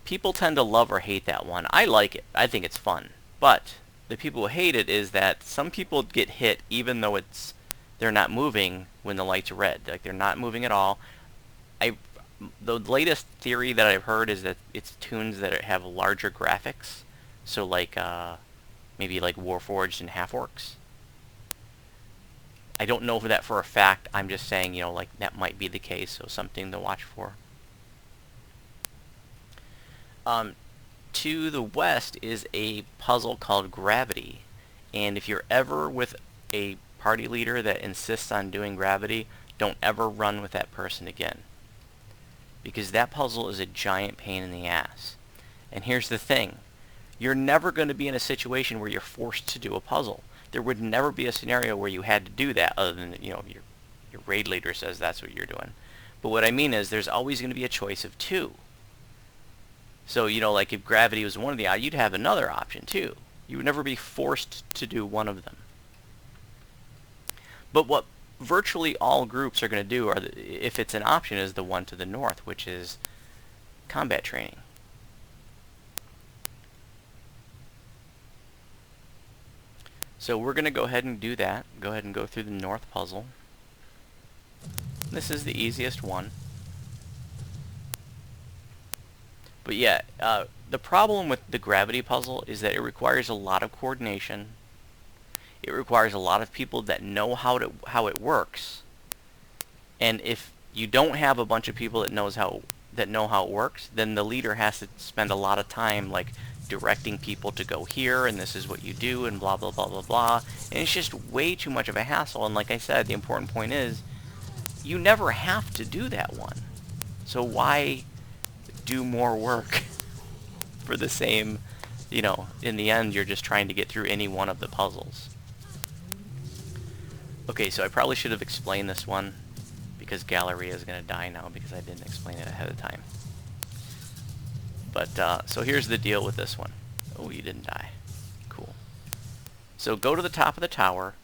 People tend to love or hate that one. I like it. I think it's fun. But the people who hate it is that some people get hit even though they're not moving when the light's red. Like, they're not moving at all. The latest theory that I've heard is that it's tunes that have larger graphics. So like maybe like Warforged and Half-Orcs. I don't know for that for a fact. I'm just saying, you know, like that might be the case, so something to watch for. To the west is a puzzle called Gravity, and if you're ever with a party leader that insists on doing Gravity, don't ever run with that person again, because that puzzle is a giant pain in the ass. And here's the thing, you're never going to be in a situation where you're forced to do a puzzle. there would never be a scenario where you had to do that other than, you know, your raid leader says that's what you're doing. But what I mean is there's always going to be a choice of two. So, you know, like if gravity was one of the odds, you'd have another option too. You would never be forced to do one of them. But what virtually all groups are going to do, if it's an option, is the one to the north, which is combat training. So we're going to go ahead and do that. Go ahead and go through the north puzzle. This is the easiest one. But yeah, the problem with the gravity puzzle is that it requires a lot of coordination. It requires a lot of people that know how it works. And if you don't have a bunch of people that know how it works, then the leader has to spend a lot of time like directing people to go here, and this is what you do, and blah blah blah blah blah. And it's just way too much of a hassle. And like I said, the important point is you never have to do that one. So why do more work for the same, you know, in the end you're just trying to get through any one of the puzzles. Okay, so I probably should have explained this one, because Galleria is going to die now because I didn't explain it ahead of time. But, so here's the deal with this one. Oh, you didn't die. Cool. So go to the top of the tower,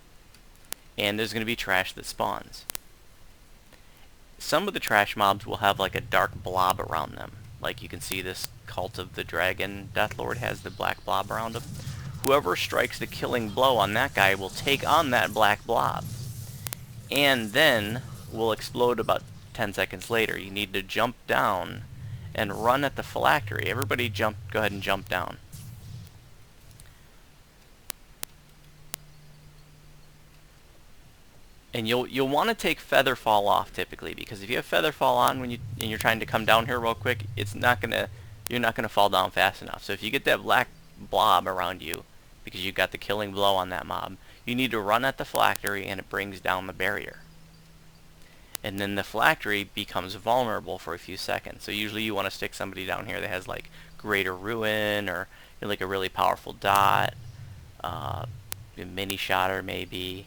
and there's going to be trash that spawns. Some of the trash mobs will have like a dark blob around them. Like you can see this Cult of the Dragon Deathlord has the black blob around him. Whoever strikes the killing blow on that guy will take on that black blob. And then will explode about 10 seconds later. You need to jump down and run at the phylactery. Everybody go ahead and jump down. And you'll want to take feather fall off typically, because if you have feather fall on and you're trying to come down here real quick, you're not gonna fall down fast enough. So if you get that black blob around you because you got the killing blow on that mob, you need to run at the phylactery and it brings down the barrier. And then the phylactery becomes vulnerable for a few seconds. So usually you want to stick somebody down here that has like Greater Ruin, or you know, like a really powerful dot, a mini shotter maybe.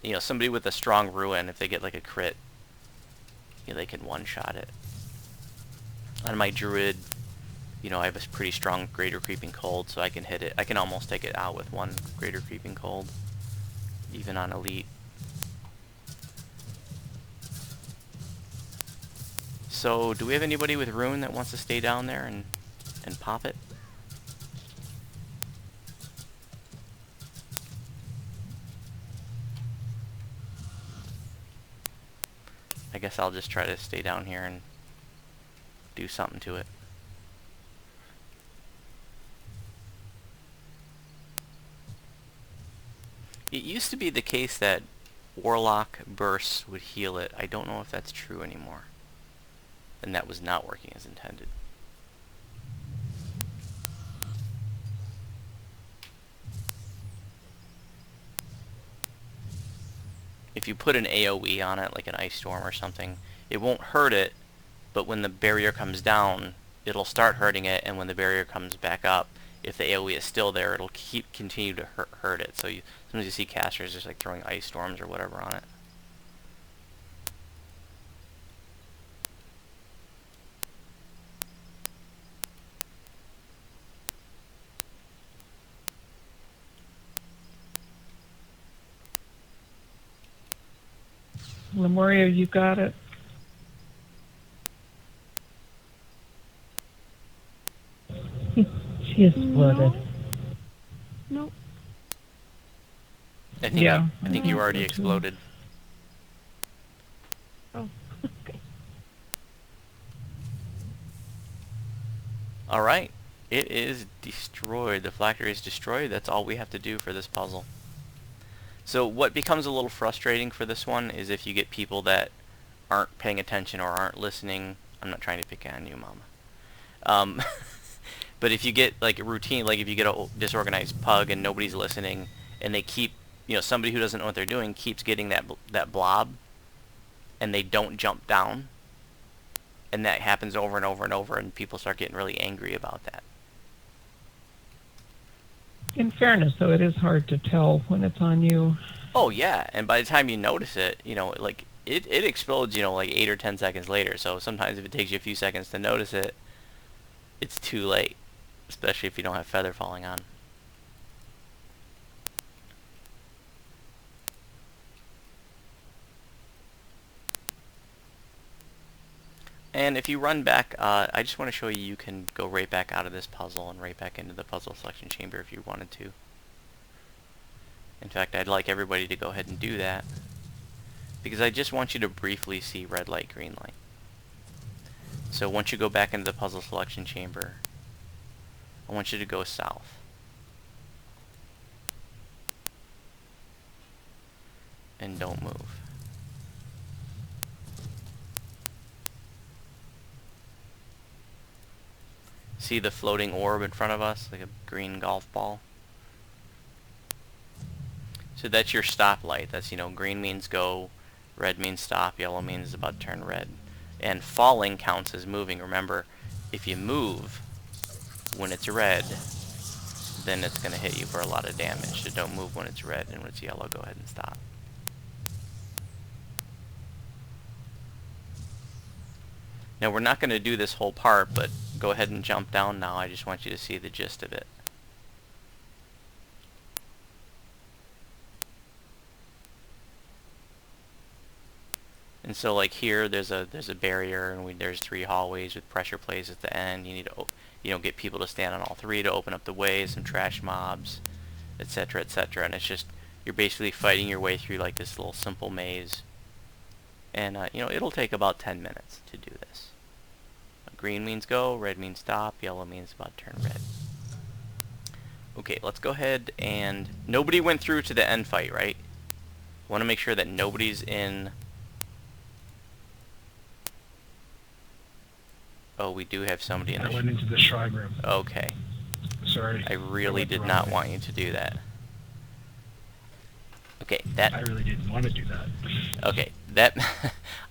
You know, somebody with a strong Ruin, if they get like a crit, you know, they can one-shot it. On my Druid, you know, I have a pretty strong Greater Creeping Cold, so I can hit it. I can almost take it out with one Greater Creeping Cold, even on Elite. So, do we have anybody with Rune that wants to stay down there and pop it? I guess I'll just try to stay down here and do something to it. It used to be the case that Warlock bursts would heal it. I don't know if that's true anymore. And that was not working as intended. If you put an AoE on it, like an Ice Storm or something, it won't hurt it, but when the barrier comes down, it'll start hurting it, and when the barrier comes back up, if the AoE is still there, it'll continue to hurt it. So sometimes you see casters just like throwing Ice Storms or whatever on it. Lemuria, you got it. She exploded. Nope. I think Yeah. I think you already exploded. Oh, okay. Alright, it is destroyed. The phylactery is destroyed. That's all we have to do for this puzzle. So what becomes a little frustrating for this one is if you get people that aren't paying attention or aren't listening. I'm not trying to pick on you, Mama. But if you get like a routine, like if you get a disorganized pug and nobody's listening, and they keep, you know, somebody who doesn't know what they're doing keeps getting that blob, and they don't jump down, and that happens over and over and over, and people start getting really angry about that. In fairness, though, it is hard to tell when it's on you. Oh yeah, and by the time you notice it, like it explodes, like 8 or 10 seconds later. So sometimes if it takes you a few seconds to notice it, it's too late, especially if you don't have feather falling on. And if you run back, I just want to show you, you can go right back out of this puzzle and right back into the puzzle selection chamber if you wanted to. In fact, I'd like everybody to go ahead and do that, because I just want you to briefly see red light, green light. So once you go back into the puzzle selection chamber, I want you to go south. And don't move. See the floating orb in front of us, like a green golf ball? So that's your stop light. That's, green means go, red means stop, yellow means about to turn red. And falling counts as moving. Remember, if you move when it's red, then it's going to hit you for a lot of damage. So don't move when it's red, and when it's yellow, go ahead and stop. Now we're not going to do this whole part, but go ahead and jump down now. I just want you to see the gist of it. And so like here, there's a barrier, and there's 3 hallways with pressure plates at the end. You need to get people to stand on all 3 to open up the way, some trash mobs, etc., etc. And it's just, you're basically fighting your way through like this little simple maze. And it'll take about 10 minutes to do this. Green means go, red means stop, yellow means about to turn red. Okay, let's go ahead and... Nobody went through to the end fight, right? Want to make sure that nobody's in... Oh, we do have somebody in I the... went into the shrine room. Okay. Sorry. I really did not want you to do that. Okay, that... I really didn't want to do that. Okay, that...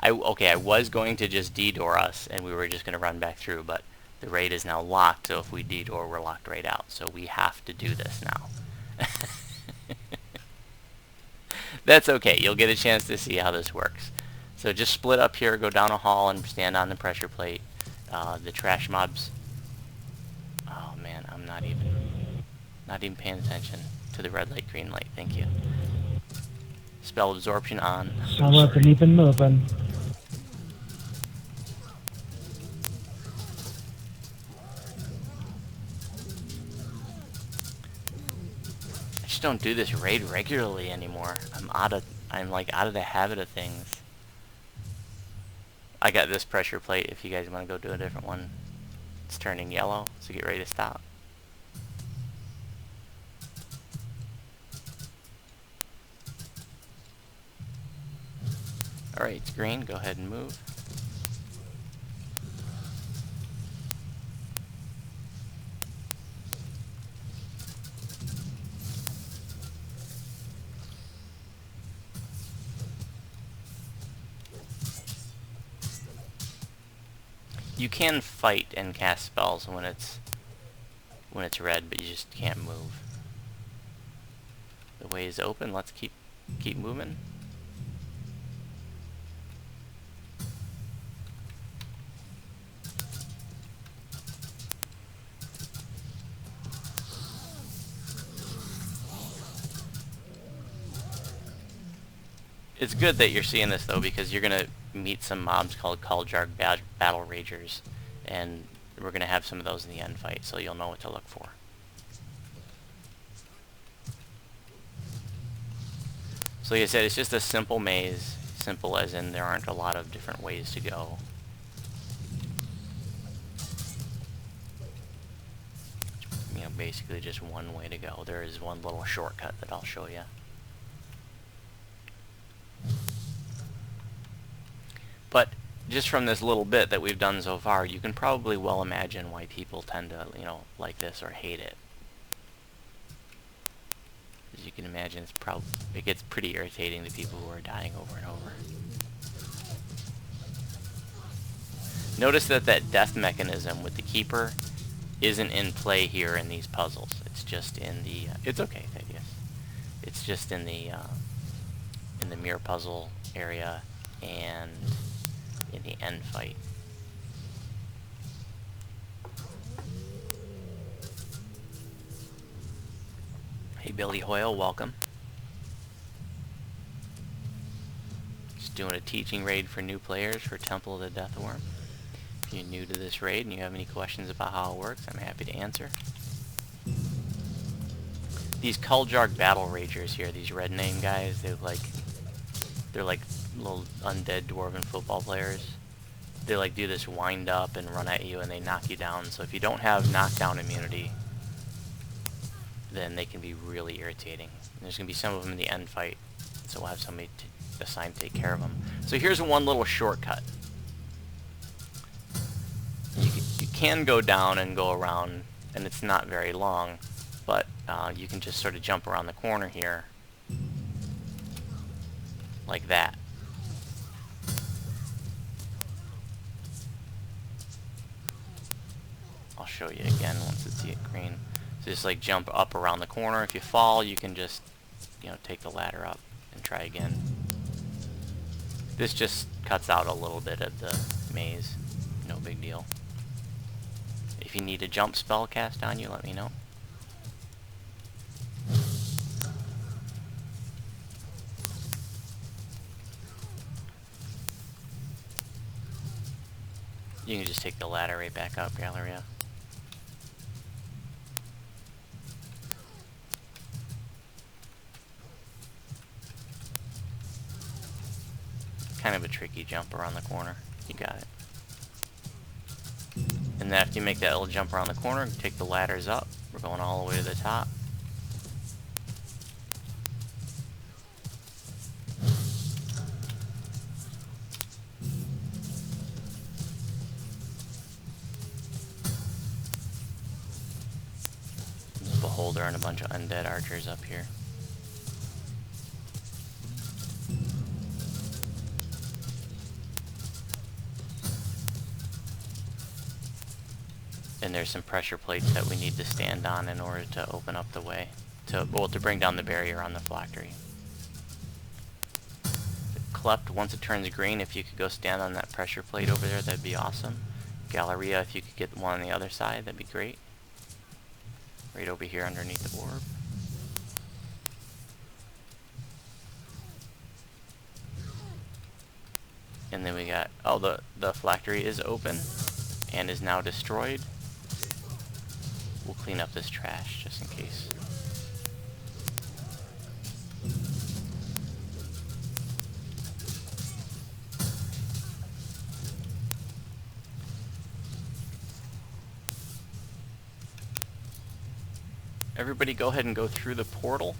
I was going to just de-door us, and we were just going to run back through, but the raid is now locked, so if we de-door, we're locked right out. So we have to do this now. That's okay. You'll get a chance to see how this works. So just split up here, go down a hall, and stand on the pressure plate. The trash mobs... Oh, man, I'm not even paying attention to the red light, green light. Thank you. Spell absorption on. I wasn't even moving. I just don't do this raid regularly anymore. I'm like out of the habit of things. I got this pressure plate if you guys want to go do a different one. It's turning yellow, so get ready to stop. Alright, it's green. Go ahead and move. You can fight and cast spells when it's red, but you just can't move. The way is open. Let's keep moving. It's good that you're seeing this though, because you're gonna meet some mobs called Kuljarg Battle Ragers, and we're gonna have some of those in the end fight, so you'll know what to look for. So like I said, it's just a simple maze, simple as in there aren't a lot of different ways to go. Basically just one way to go. There is one little shortcut that I'll show you. But just from this little bit that we've done so far, you can probably well imagine why people tend to, like this or hate it. As you can imagine, it gets pretty irritating to people who are dying over and over. Notice that death mechanism with the keeper isn't in play here in these puzzles. It's just in the, it's okay, Thaddeus. It's just in the mirror puzzle area and in the end fight. Hey Billy Hoyle, welcome. Just doing a teaching raid for new players for Temple of the Deathworm. If you're new to this raid and you have any questions about how it works, I'm happy to answer. These Kuljarg Battle Ragers here, these red name guys, they're like little undead dwarven football players. They like do this wind up and run at you and they knock you down. So if you don't have knockdown immunity, then they can be really irritating. And there's going to be some of them in the end fight, so we'll have somebody assigned to take care of them. So here's one little shortcut. You can go down and go around, and it's not very long, but you can just sort of jump around the corner here, like that. I'll show you again once it's green. So just like jump up around the corner. If you fall, you can just, you know, take the ladder up and try again. This just cuts out a little bit of the maze. No big deal. If you need a jump spell cast on you, let me know. You can just take the ladder right back up, Galleria. Kind of a tricky jump around the corner. You got it. And then after you make that little jump around the corner, take the ladders up. We're going all the way to the top. There's a beholder and a bunch of undead archers up here. And there's some pressure plates that we need to stand on in order to open up the way. To bring down the barrier on the phylactery. Klept, once it turns green, if you could go stand on that pressure plate over there, that'd be awesome. Galleria, if you could get one on the other side, that'd be great. Right over here underneath the orb. And then we got, oh, the phylactery is open and is now destroyed. We'll clean up this trash just in case. Everybody go ahead and go through the portal.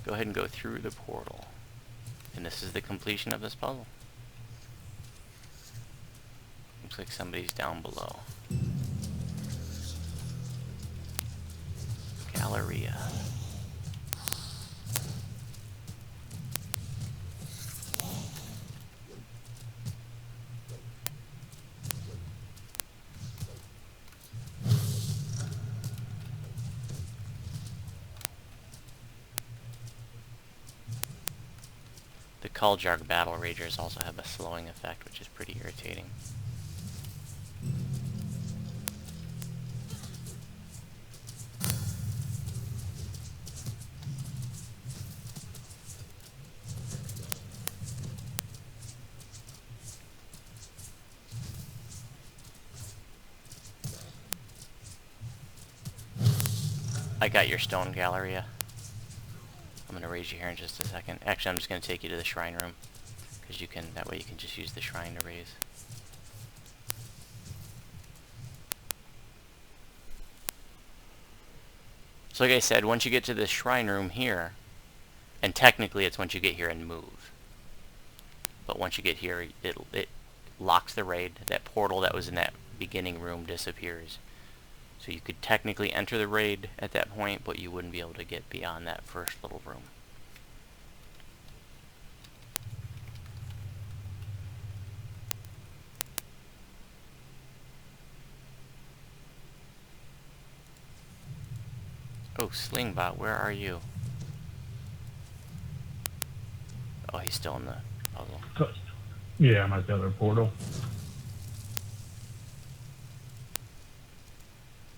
Go ahead and go through the portal. And this is the completion of this puzzle. Looks like somebody's down below. Galleria. The Kuljarg Battle Ragers also have a slowing effect, which is pretty irritating. I got your stone, Galleria. I'm going to raise you here in just a second. Actually, I'm just going to take you to the shrine room. Because you can, that way you can just use the shrine to raise. So like I said, once you get to this shrine room here, and technically it's once you get here and move. But once you get here, it locks the raid. That portal that was in that beginning room disappears. So you could technically enter the raid at that point, but you wouldn't be able to get beyond that first little room. Oh, Slingbot, where are you? Oh, he's still in the puzzle. Yeah, I'm at the other portal.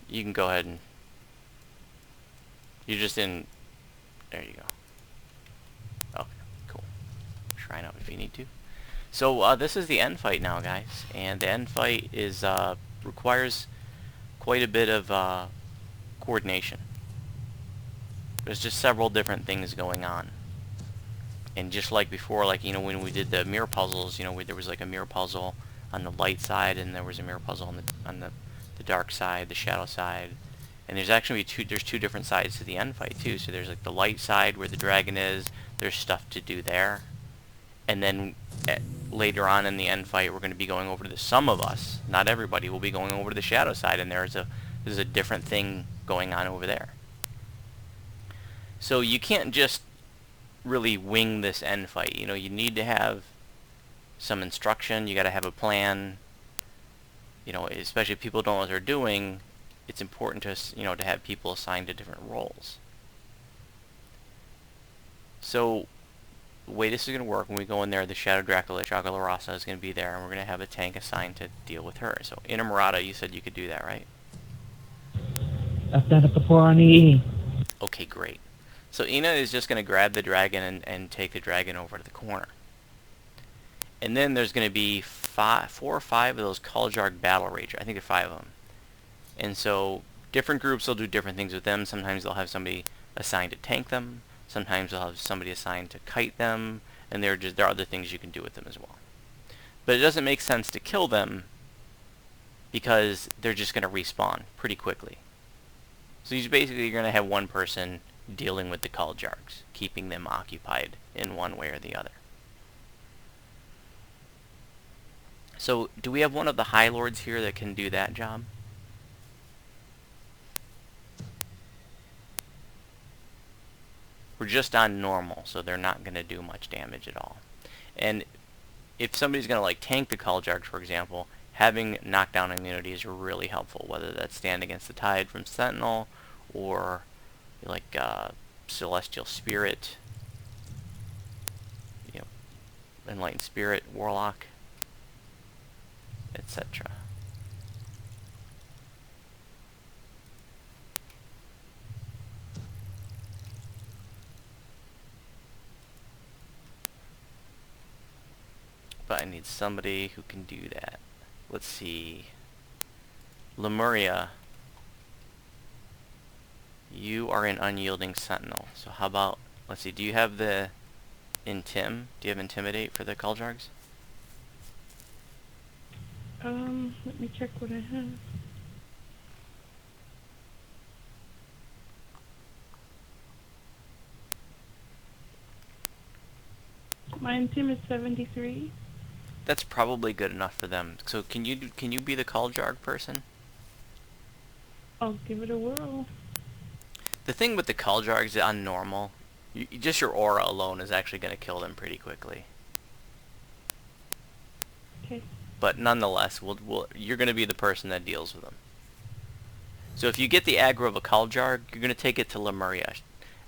You can go ahead and... You're just in... There you go. Okay, cool. Shrine up if you need to. So, this is the end fight now, guys. And the end fight is, requires quite a bit of, coordination. There's just several different things going on. And just like before, like, you know, when we did the mirror puzzles, you know, there was like a mirror puzzle on the light side, and there was a mirror puzzle on the dark side, the shadow side. And there's actually there's two different sides to the end fight too. So there's like the light side where the dragon is. There's stuff to do there. And then later on in the end fight, we're going to be going over to some of us, not everybody, will be going over to the shadow side, and there's a different thing going on over there. So you can't just really wing this end fight. You know, you need to have some instruction. You got to have a plan. You know, especially if people don't know what they're doing, it's important to, you know, to have people assigned to different roles. So the way this is going to work, when we go in there, the Shadow Dracula, Dracula Rasa, is going to be there, and we're going to have a tank assigned to deal with her. So Inamorata, you said you could do that, right? I've done it before on EE. Okay, great. So Ina is just going to grab the dragon and take the dragon over to the corner. And then there's going to be 4 or 5 of those Kaljarg Battle Rager. I think there are 5 of them. And so different groups will do different things with them. Sometimes they'll have somebody assigned to tank them. Sometimes they'll have somebody assigned to kite them. And there are other things you can do with them as well. But it doesn't make sense to kill them because they're just going to respawn pretty quickly. So you're going to have one person dealing with the Kaljargs, keeping them occupied in one way or the other. So, do we have one of the High Lords here that can do that job? We're just on normal, so they're not going to do much damage at all. And if somebody's going to like tank the Kaljargs, for example, having knockdown immunity is really helpful, whether that's Stand Against the Tide from Sentinel, or like Celestial Spirit, you know, Enlightened Spirit, Warlock, etc. But I need somebody who can do that. Let's see. Lemuria, you are an unyielding sentinel. So how about, let's see, do you have the Intim? Do you have Intimidate for the Kaljargs? Let me check what I have. My intim is 73. That's probably good enough for them. So can you be the Kaljarg person? I'll give it a whirl. The thing with the Kaljargs on normal, just your aura alone is actually going to kill them pretty quickly. Okay. But nonetheless, you're going to be the person that deals with them. So if you get the aggro of a Kaljarg, you're going to take it to Lemuria.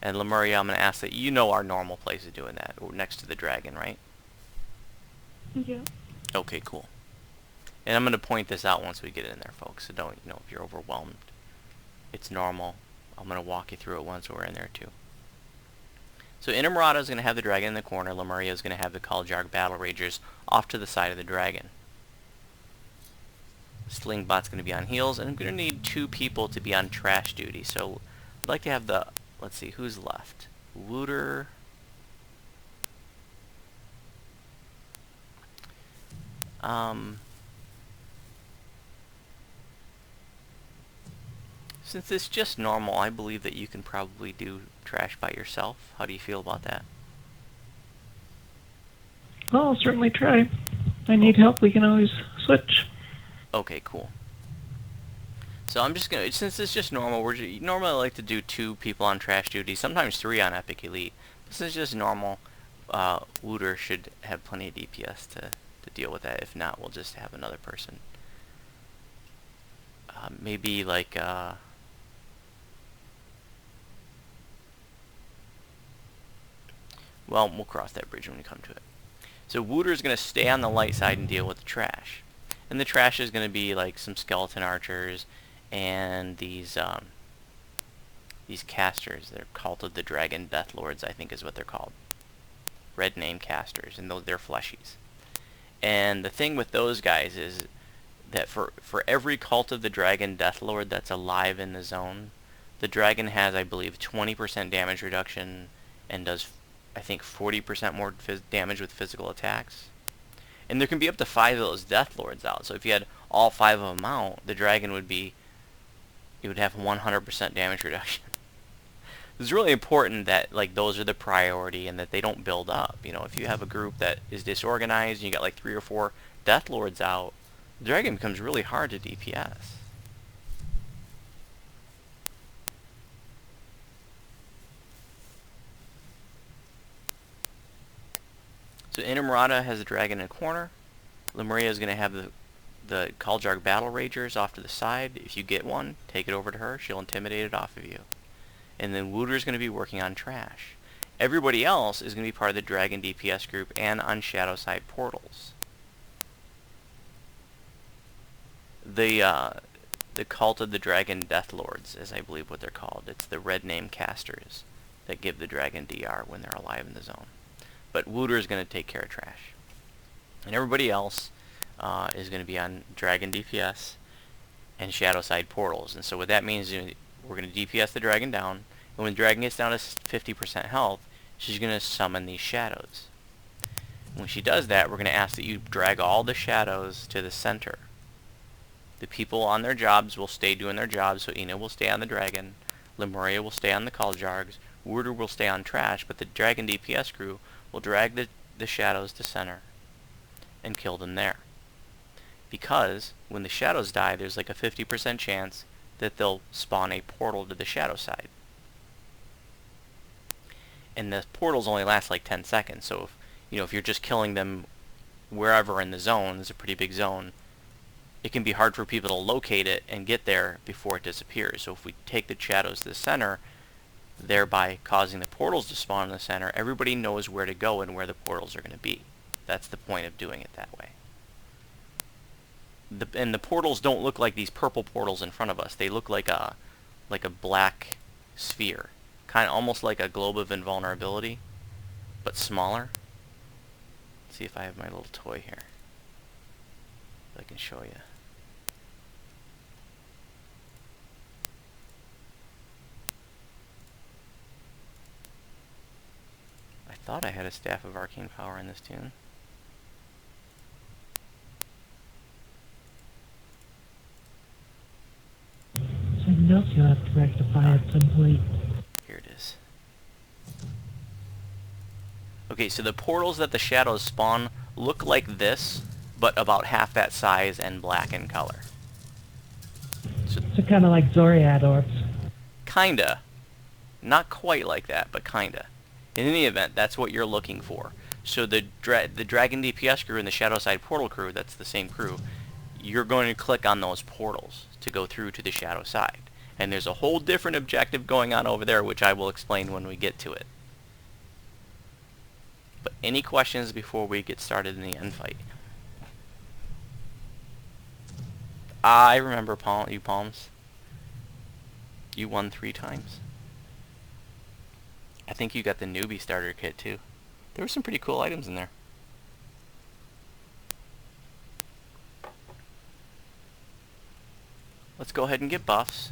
And Lemuria, I'm going to ask that you know our normal place of doing that, or next to the dragon, right? Yeah. Okay, cool. And I'm going to point this out once we get in there, folks. So don't, you know, if you're overwhelmed, it's normal. I'm going to walk you through it once we're in there too. So Inamorata is going to have the dragon in the corner. Lemuria is going to have the Kaljarg Battle Ragers off to the side of the dragon. Slingbot's going to be on heals, and I'm going to need 2 people to be on trash duty. So I'd like to have the, let's see, who's left? Looter. Since it's just normal, I believe that you can probably do trash by yourself. How do you feel about that? Well, I'll certainly try. If I need help, we can always switch. Okay, cool. So I'm just gonna, since it's just normal, normally I like to do 2 people on trash duty, sometimes 3 on Epic Elite. But since it's just normal, Looter should have plenty of DPS to deal with that. If not, we'll just have another person. Maybe like, Well, we'll cross that bridge when we come to it. So Wooter's going to stay on the light side and deal with the trash. And the trash is going to be like some skeleton archers and these casters. They're Cult of the Dragon Death Lords, I think is what they're called. Red name casters, and they're fleshies. And the thing with those guys is that for every Cult of the Dragon Death Lord that's alive in the zone, the dragon has, I believe, 20% damage reduction and does, I think, 40% more damage with physical attacks. And there can be up to 5 of those Death Lords out. So if you had all 5 of them out, the dragon would have 100% damage reduction. It's really important that like those are the priority and that they don't build up. You know, if you have a group that is disorganized and you got like 3 or 4 Death Lords out, the dragon becomes really hard to DPS. So Inamurata has a dragon in a corner. Lemuria is going to have the Kaljarg Battle Ragers off to the side. If you get one, take it over to her. She'll intimidate it off of you. And then Wooter's going to be working on trash. Everybody else is going to be part of the Dragon DPS group and on Shadow Side portals. The Cult of the Dragon Death Lords, as I believe what they're called. It's the red name casters that give the Dragon DR when they're alive in the zone. But Wooter is going to take care of trash. And everybody else is going to be on Dragon DPS and Shadow Side portals. And so what that means is we're going to DPS the dragon down. And when the dragon gets down to 50% health, she's going to summon these shadows. When she does that, we're going to ask that you drag all the shadows to the center. The people on their jobs will stay doing their jobs, so Ina will stay on the dragon, Lemuria will stay on the Kaljargs, Wooter will stay on trash, but the dragon DPS crew will drag the shadows to center and kill them there. Because when the shadows die, there's like a 50% chance that they'll spawn a portal to the shadow side. And the portals only last like 10 seconds, so if you're just killing them wherever in the zone, it's a pretty big zone, it can be hard for people to locate it and get there before it disappears. So if we take the shadows to the center, thereby causing the portals to spawn in the center, everybody knows where to go and where the portals are going to be. That's the point of doing it that way. And the portals don't look like these purple portals in front of us. They look like a black sphere, kind of almost like a globe of invulnerability, but smaller. Let's see if I have my little toy here. If I can show you. I thought I had a Staff of Arcane Power in this tune. Something else you'll have to rectify at some point. Here it is. Okay, so the portals that the shadows spawn look like this, but about half that size and black in color. So kind of like Zoriad orbs. Kinda. Not quite like that, but kinda. In any event, that's what you're looking for. So the Dragon DPS crew and the Shadow Side Portal crew, that's the same crew, you're going to click on those portals to go through to the Shadow Side. And there's a whole different objective going on over there, which I will explain when we get to it. But any questions before we get started in the end fight? I remember you Palms. You won 3 times. I think you got the newbie starter kit too. There were some pretty cool items in there. Let's go ahead and get buffs.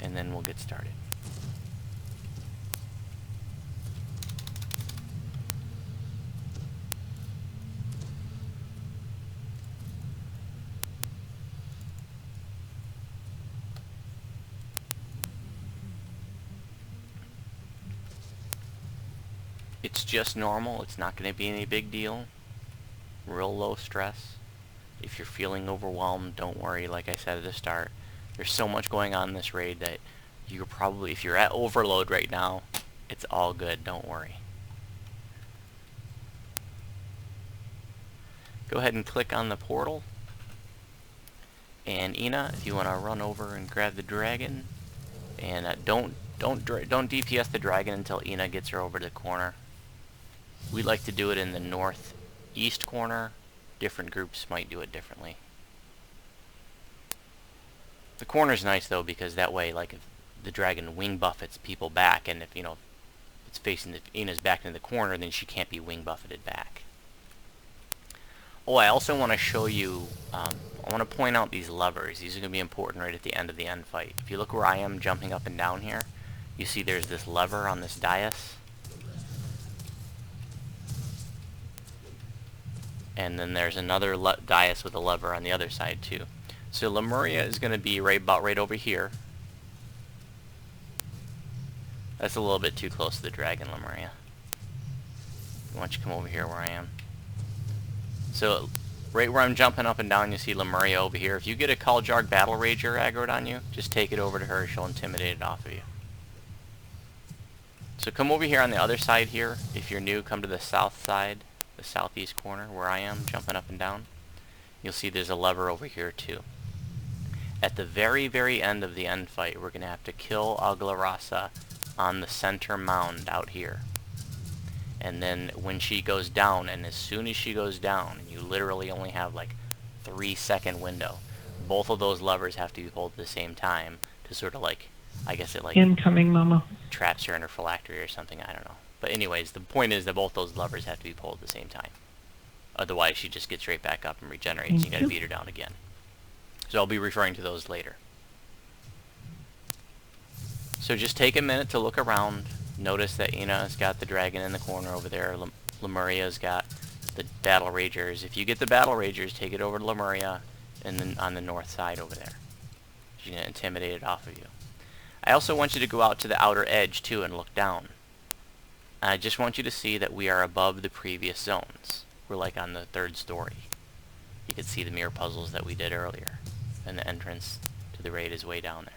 And then we'll get started. It's just normal. It's not going to be any big deal. Real low stress. If you're feeling overwhelmed, don't worry. Like I said at the start, there's so much going on in this raid that you're probably, if you're at overload right now, it's all good. Don't worry. Go ahead and click on the portal. And Ina, if you want to run over and grab the dragon, and don't don't DPS the dragon until Ina gets her over to the corner. We like to do it in the northeast corner. Different groups might do it differently. The corner's nice though, because that way, like, if the dragon wing buffets people back, and if, you know, it's facing Ina's back into the corner, then she can't be wing buffeted back. Oh, I also want to show you, I want to point out these levers. These are going to be important right at the end of the end fight. If you look where I am jumping up and down here, you see there's this lever on this dais. And then there's another dais with a lever on the other side too. So Lemuria is going to be about right over here. That's a little bit too close to the dragon, Lemuria. Why don't you come over here where I am? So right where I'm jumping up and down, you see Lemuria over here. If you get a Kaljarg Battle Rager aggroed on you, just take it over to her. She'll intimidate it off of you. So come over here on the other side here. If you're new, come to the south side, the southeast corner where I am, jumping up and down. You'll see there's a lever over here too. At the very, very end of the end fight, we're going to have to kill Aglarasa on the center mound out here. And then when she goes down, and as soon as she goes down, you literally only have like 3-second window. Both of those levers have to be pulled at the same time to sort of like, I guess it like Incoming, Mama. traps her in her phylactery or something, I don't know. But anyways, the point is that both those levers have to be pulled at the same time. Otherwise she just gets right back up and regenerates, and you gotta beat her down again. So I'll be referring to those later. So just take a minute to look around. Notice that Ina's got the dragon in the corner over there. Lemuria's got the battle ragers. If you get the battle ragers, take it over to Lemuria, and then on the north side over there. She's gonna intimidate it off of you. I also want you to go out to the outer edge too and look down. I just want you to see that we are above the previous zones. We're like on the 3rd story. You can see the mirror puzzles that we did earlier. And the entrance to the raid is way down there.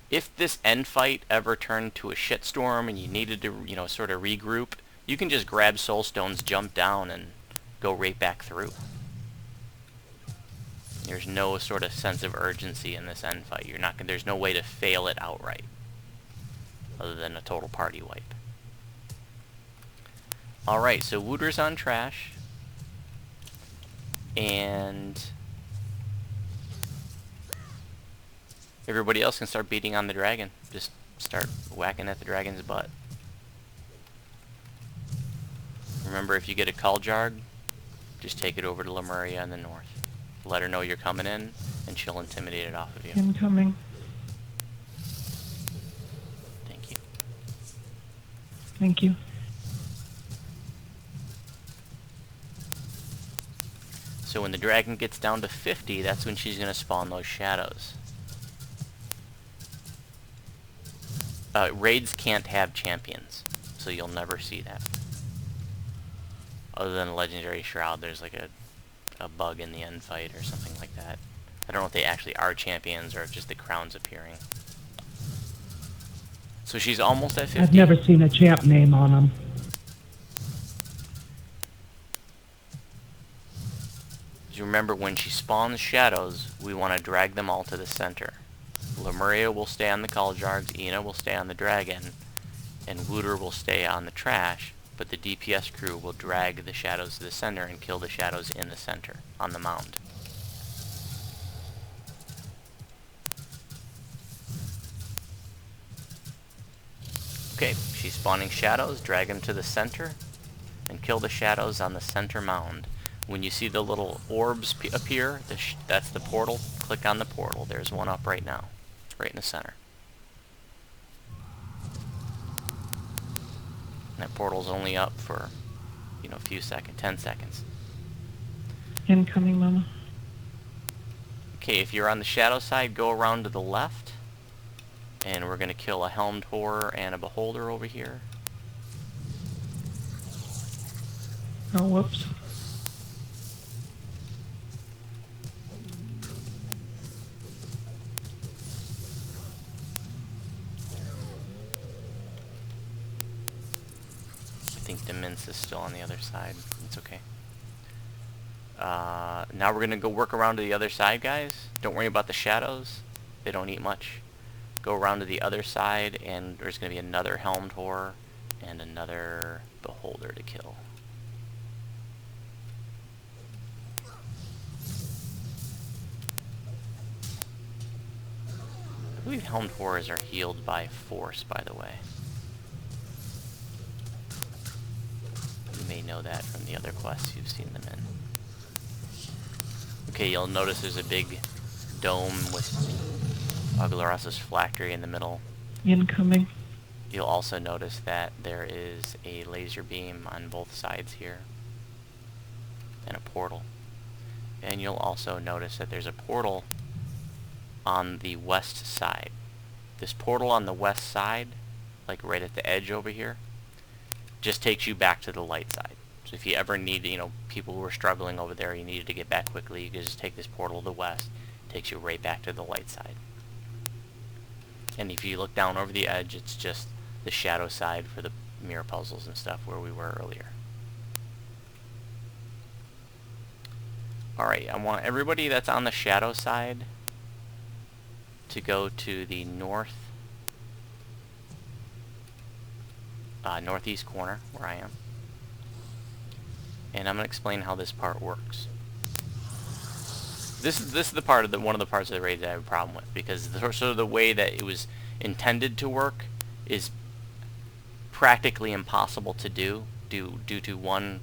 If this end fight ever turned to a shitstorm and you needed to, you know, sort of regroup, you can just grab soul stones, jump down, and go right back through. There's no sort of sense of urgency in this end fight. There's no way to fail it outright, other than a total party wipe. Alright, so Wooter's on trash. And everybody else can start beating on the dragon. Just start whacking at the dragon's butt. Remember, if you get a Kaljarg, just take it over to Lemuria in the north. Let her know you're coming in, and she'll intimidate it off of you. Incoming. Thank you. Thank you. So when the dragon gets down to 50, that's when she's going to spawn those shadows. Raids can't have champions, so you'll never see that. Other than a legendary shroud, there's like a bug in the end fight or something like that. I don't know if they actually are champions or if just the crown's appearing. So she's almost at 50. I've never seen a champ name on them. You remember, when she spawns shadows, we want to drag them all to the center. Lemuria will stay on the Kaljargs, Ina will stay on the dragon, and Wooter will stay on the trash, but the DPS crew will drag the shadows to the center and kill the shadows in the center, on the mound. Okay, she's spawning shadows, drag them to the center, and kill the shadows on the center mound. When you see the little orbs appear, that's the portal. Click on the portal. There's one up right now, right in the center. And that portal's only up for, you know, a few seconds, 10 seconds. Incoming, Mama. Okay, if you're on the shadow side, go around to the left, and we're going to kill a helmed horror and a beholder over here. Oh, whoops. I think the mince is still on the other side. It's okay. Now we're going to go work around to the other side, guys. Don't worry about the shadows. They don't eat much. go around to the other side, and there's going to be another helmed horror and another beholder to kill. I believe helmed horrors are healed by force, by the way. You may know that from the other quests you've seen them in. Okay, you'll notice there's a big dome with Aglaros's phylactery in the middle. Incoming. You'll also notice that there is a laser beam on both sides here, and a portal. And you'll also notice that there's a portal on the west side. This portal on the west side, like right at the edge over here, just takes you back to the light side. So if you ever need, you know, people who are struggling over there, you needed to get back quickly, you can just take this portal to the west. It takes you right back to the light side. And if you look down over the edge, it's just the shadow side for the mirror puzzles and stuff where we were earlier. Alright, I want everybody that's on the shadow side to go to the northeast corner where I am. And I'm going to explain how this part works. This is the part of one of the parts of the raid that I have a problem with, because sort of the way that it was intended to work is practically impossible to do due to one,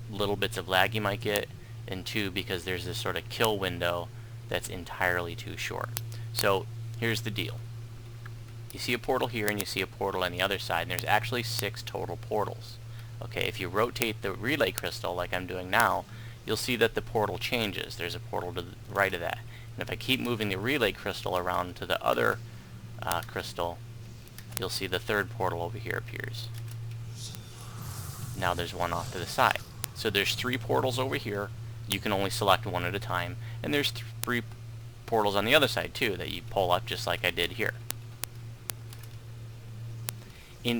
little bits of lag you might get, and two, because there's this sort of kill window that's entirely too short. So here's the deal. You see a portal here and you see a portal on the other side, and there's actually 6 total portals. Okay, if you rotate the relay crystal like I'm doing now, you'll see that the portal changes. There's a portal to the right of that. And if I keep moving the relay crystal around to the other crystal, you'll see the 3rd portal over here appears. Now there's one off to the side. So there's 3 portals over here. You can only select one at a time. And there's 3 portals on the other side too that you pull up just like I did here.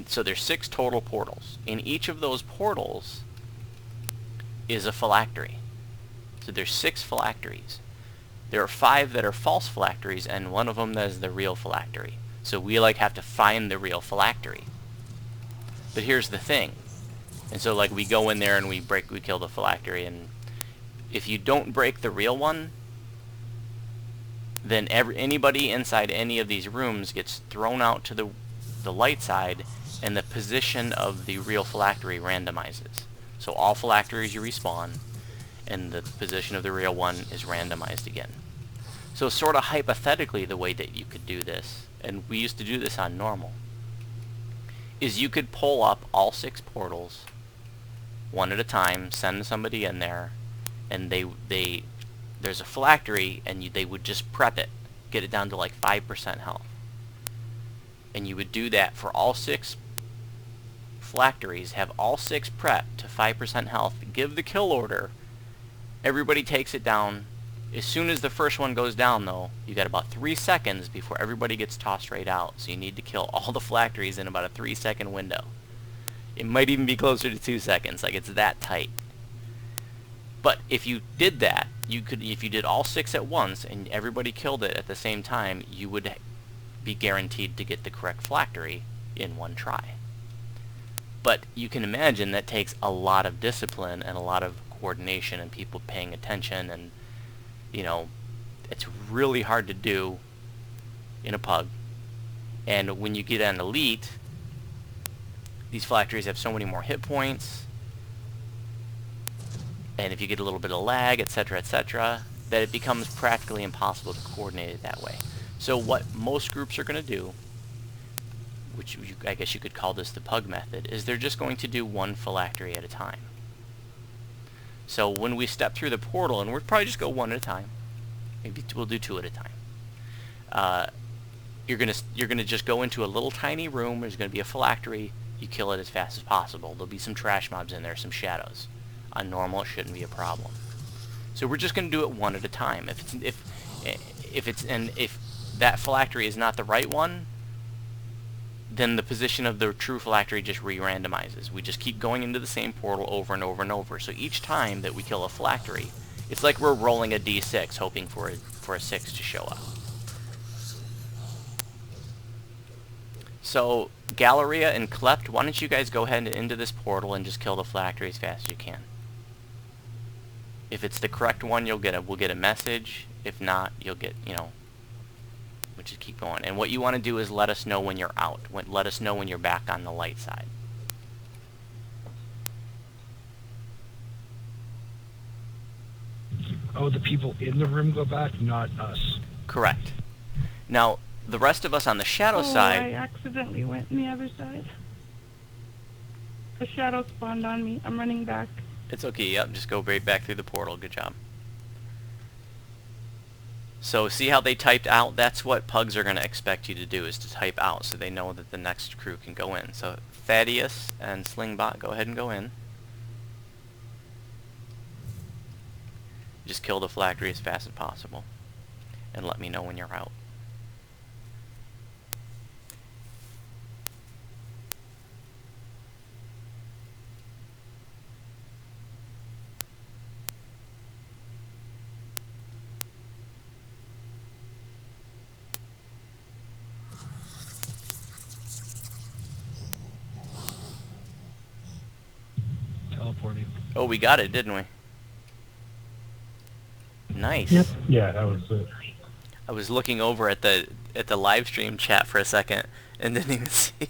So there's 6 total portals. In each of those portals is a phylactery. So there's 6 phylacteries. There are 5 that are false phylacteries, and one of them that is the real phylactery. So we have to find the real phylactery. But here's the thing. And so we go in there and we kill the phylactery, and if you don't break the real one, then anybody inside any of these rooms gets thrown out to the light side, and the position of the real phylactery randomizes. So all phylacteries you respawn, and the position of the real one is randomized again. So sort of hypothetically, the way that you could do this, and we used to do this on normal, is you could pull up all 6 portals one at a time, send somebody in there, and there's a phylactery, and they would just prep it, get it down to 5% health. And you would do that for all 6 phylacteries, have all 6 prepped to 5% health, give the kill order, everybody takes it down. As soon as the first one goes down, though, you got about 3 seconds before everybody gets tossed right out, so you need to kill all the phylacteries in about a 3-second window. It might even be closer to 2 seconds, it's that tight. But if you did that, if you did all 6 at once and everybody killed it at the same time, you would be guaranteed to get the correct phylactery in one try. But you can imagine that takes a lot of discipline and a lot of coordination and people paying attention, and it's really hard to do in a pug. And when you get on elite, these phylacteries have so many more hit points, and if you get a little bit of lag, etc., that it becomes practically impossible to coordinate it that way. So what most groups are going to do, which I guess you could call this the pug method, is they're just going to do 1 phylactery at a time. So when we step through the portal, and we'll probably just go 1 at a time, maybe we'll do 2 at a time. You're gonna just go into a little tiny room. There's gonna be a phylactery. You kill it as fast as possible. There'll be some trash mobs in there, some shadows. On normal, it shouldn't be a problem. So we're just gonna do it 1 at a time. If that phylactery is not the right one, then the position of the true phylactery just re-randomizes. We just keep going into the same portal over and over and over. So each time that we kill a phylactery, it's like we're rolling a d6 hoping for a 6 to show up. So, Galleria and Klept, why don't you guys go ahead and into this portal and just kill the phylactery as fast as you can. If it's the correct one, we'll get a message. If not, you'll get, we'll just keep going. And what you want to do is let us know when you're out. Let us know when you're back on the light side. Oh, the people in the room go back, not us. Correct. Now, the rest of us on the shadow I side... accidentally went on the other side. A shadow spawned on me. I'm running back. It's okay, yep, just go right back through the portal. Good job. So, see how they typed out? That's what pugs are going to expect you to do, is to type out, so they know that the next crew can go in. So, Thaddeus and Slingbot, go ahead and go in. Just kill the phylactery as fast as possible. And let me know when you're out. Teleporting. Oh, we got it, didn't we? Nice. Yep. Yeah, that was it. I was looking over at the live stream chat for a second and didn't even see it.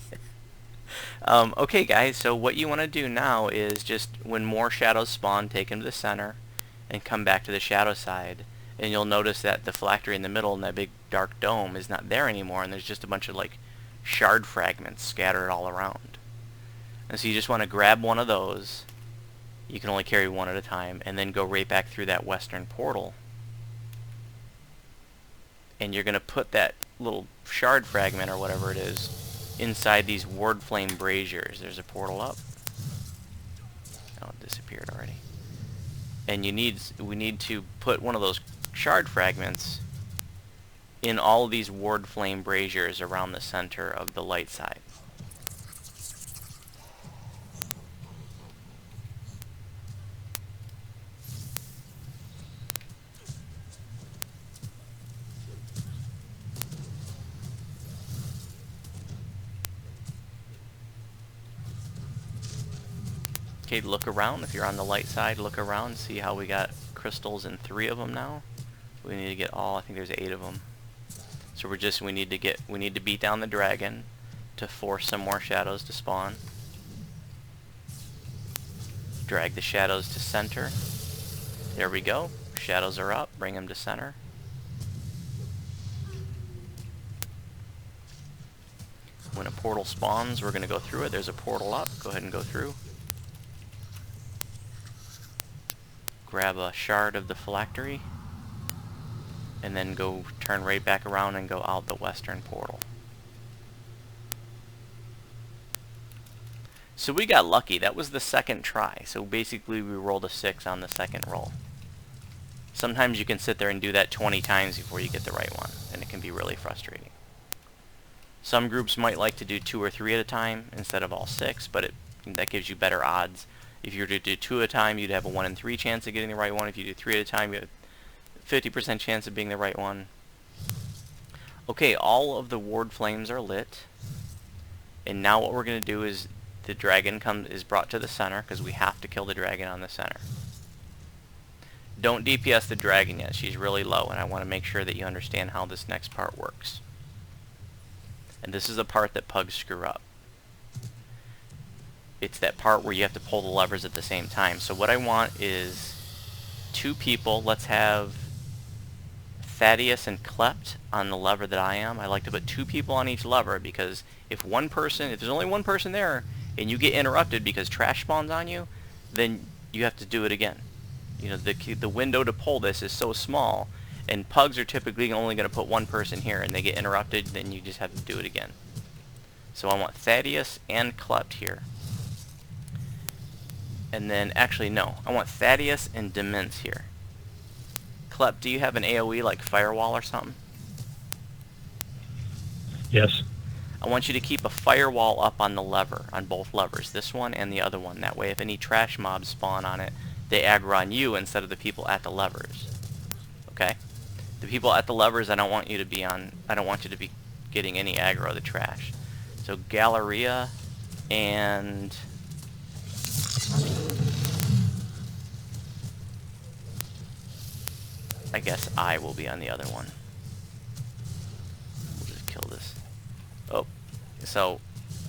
Okay, guys, so what you want to do now is just when more shadows spawn, take them to the center and come back to the shadow side. And you'll notice that the phylactery in the middle and that big dark dome is not there anymore, and there's just a bunch of like shard fragments scattered all around. And so you just want to grab one of those. You can only carry one at a time, and then go right back through that western portal. And you're going to put that little shard fragment, or whatever it is, inside these ward flame braziers. There's a portal up. Oh, it disappeared already. And we need to put one of those shard fragments in all of these ward flame braziers around the center of the light side. Okay, look around. If you're on the light side, look around. See how we got crystals in 3 of them now. We need to get all. I think there's 8 of them. So we need to beat down the dragon to force some more shadows to spawn. Drag the shadows to center. There we go. Shadows are up. Bring them to center. When a portal spawns, we're going to go through it. There's a portal up. Go ahead and go through. Grab a shard of the phylactery, and then go turn right back around and go out the western portal. So we got lucky. That was the second try. So basically we rolled a 6 on the second roll. Sometimes you can sit there and do that 20 times before you get the right one, and it can be really frustrating. Some groups might like to do 2 or 3 at a time instead of all 6, but that gives you better odds. If you were to do 2 at a time, you'd have a 1 in 3 chance of getting the right one. If you do 3 at a time, you have a 50% chance of being the right one. Okay, all of the ward flames are lit. And now what we're going to do is the dragon is brought to the center, because we have to kill the dragon on the center. Don't DPS the dragon yet. She's really low, and I want to make sure that you understand how this next part works. And this is the part that pugs screw up. It's that part where you have to pull the levers at the same time. So what I want is 2 people. Let's have Thaddeus and Klept on the lever that I am. I like to put 2 people on each lever, because if there's only one person there and you get interrupted because trash spawns on you, then you have to do it again. You know, the window to pull this is so small, and pugs are typically only going to put 1 person here, and they get interrupted, then you just have to do it again. So I want Thaddeus and Klept here. And then, actually, no. I want Thaddeus and Demence here. Klept, do you have an AoE like Firewall or something? Yes. I want you to keep a Firewall up on the lever, on both levers, this one and the other one. That way, if any trash mobs spawn on it, they aggro on you instead of the people at the levers. Okay? The people at the levers, I don't want you to be getting any aggro of the trash. So Galleria and I guess I will be on the other one. We'll just kill this. Oh, so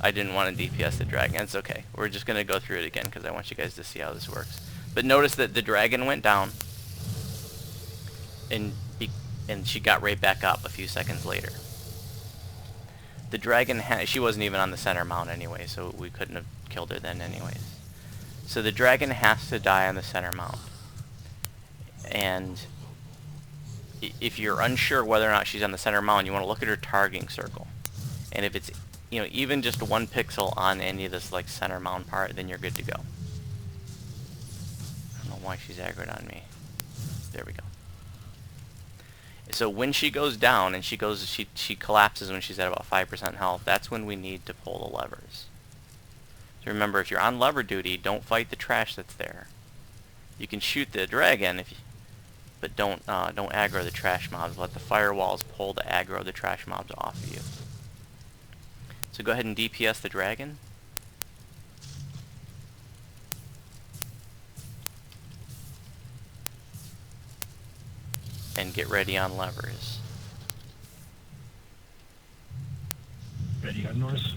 I didn't want to DPS the dragon. It's okay. We're just going to go through it again because I want you guys to see how this works. But notice that the dragon went down and she got right back up a few seconds later. The dragon, she wasn't even on the center mount anyway, so we couldn't have killed her then anyways. So the dragon has to die on the center mount. And if you're unsure whether or not she's on the center mount, you want to look at her targeting circle. And if it's, you know, even just 1 pixel on any of this like center mount part, then you're good to go. I don't know why she's aggroed on me. There we go. So when she goes down and she collapses when she's at about 5% health, that's when we need to pull the levers. So remember, if you're on lever duty, don't fight the trash that's there. You can shoot the dragon, but don't aggro the trash mobs. Let the firewalls pull the aggro the trash mobs off of you. So go ahead and DPS the dragon. And get ready on levers. Ready on Norse?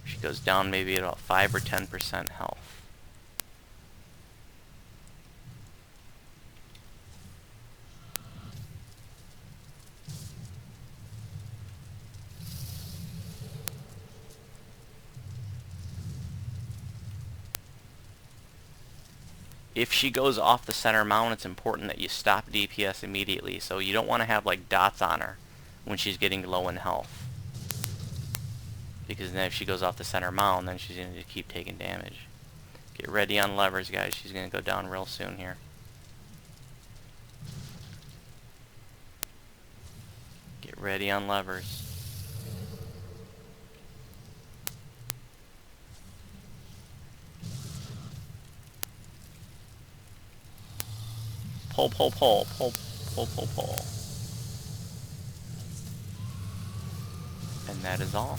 She goes down maybe at about 5 or 10% health. If she goes off the center mount, it's important that you stop DPS immediately. So you don't want to have like dots on her when she's getting low in health. Because then if she goes off the center mount, then she's going to keep taking damage. Get ready on levers, guys. She's going to go down real soon here. Get ready on levers. Pull, pull, pull, pull, pull, pull, pull. And that is all.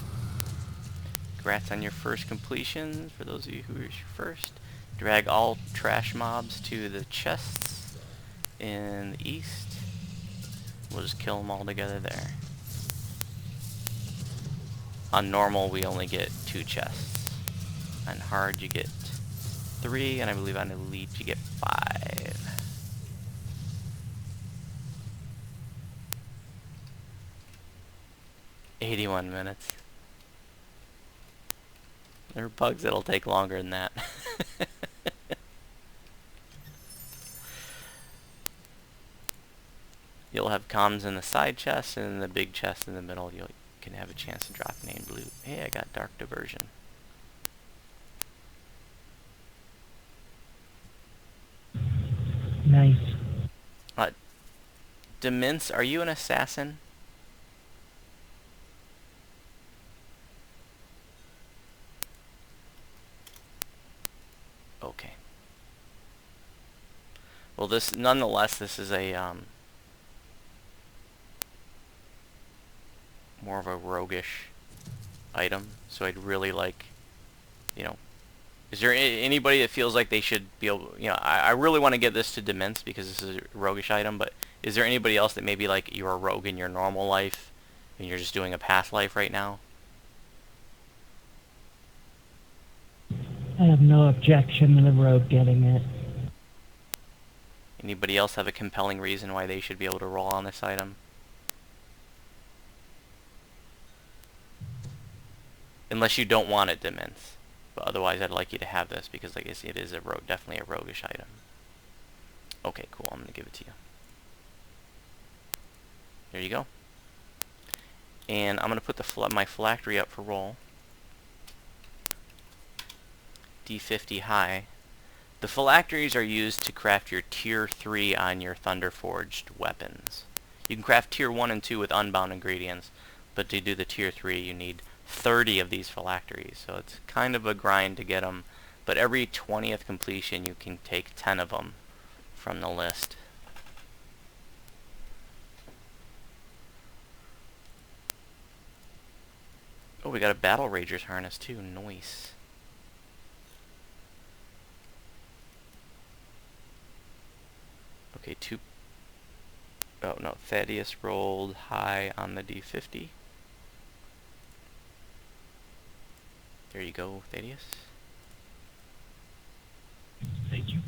Congrats on your first completions. For those of you who are first, drag all trash mobs to the chests in the east. We'll just kill them all together there. On normal, we only get 2 chests. On hard, you get 3, and I believe on elite, you get 5. "81 minutes. There are bugs that'll take longer than that. You'll have comms in the side chest, and in the big chest in the middle you can have a chance to drop named loot. Hey, I got dark diversion. Nice. Demince, are you an assassin? Okay. Well, nonetheless, this is a more of a roguish item. So I'd really like, you know, is there anybody that feels like they should be able, you know, I really want to get this to Demince because this is a roguish item, but is there anybody else that maybe like you're a rogue in your normal life and you're just doing a past life right now? I have no objection to the rogue getting it. Anybody else have a compelling reason why they should be able to roll on this item? Unless you don't want it, Demince. But otherwise, I'd like you to have this because, like I said, it is definitely a roguish item. Okay, cool. I'm going to give it to you. There you go. And I'm going to put my phylactery up for roll. D50 high. The phylacteries are used to craft your tier 3 on your Thunderforged weapons. You can craft tier 1 and 2 with unbound ingredients, but to do the tier 3 you need 30 of these phylacteries, so it's kind of a grind to get them, but every 20th completion you can take 10 of them from the list. we got a Battle Rager's harness too. Nice. Okay, two. Oh no, Thaddeus rolled high on the D50. There you go, Thaddeus. Thank you.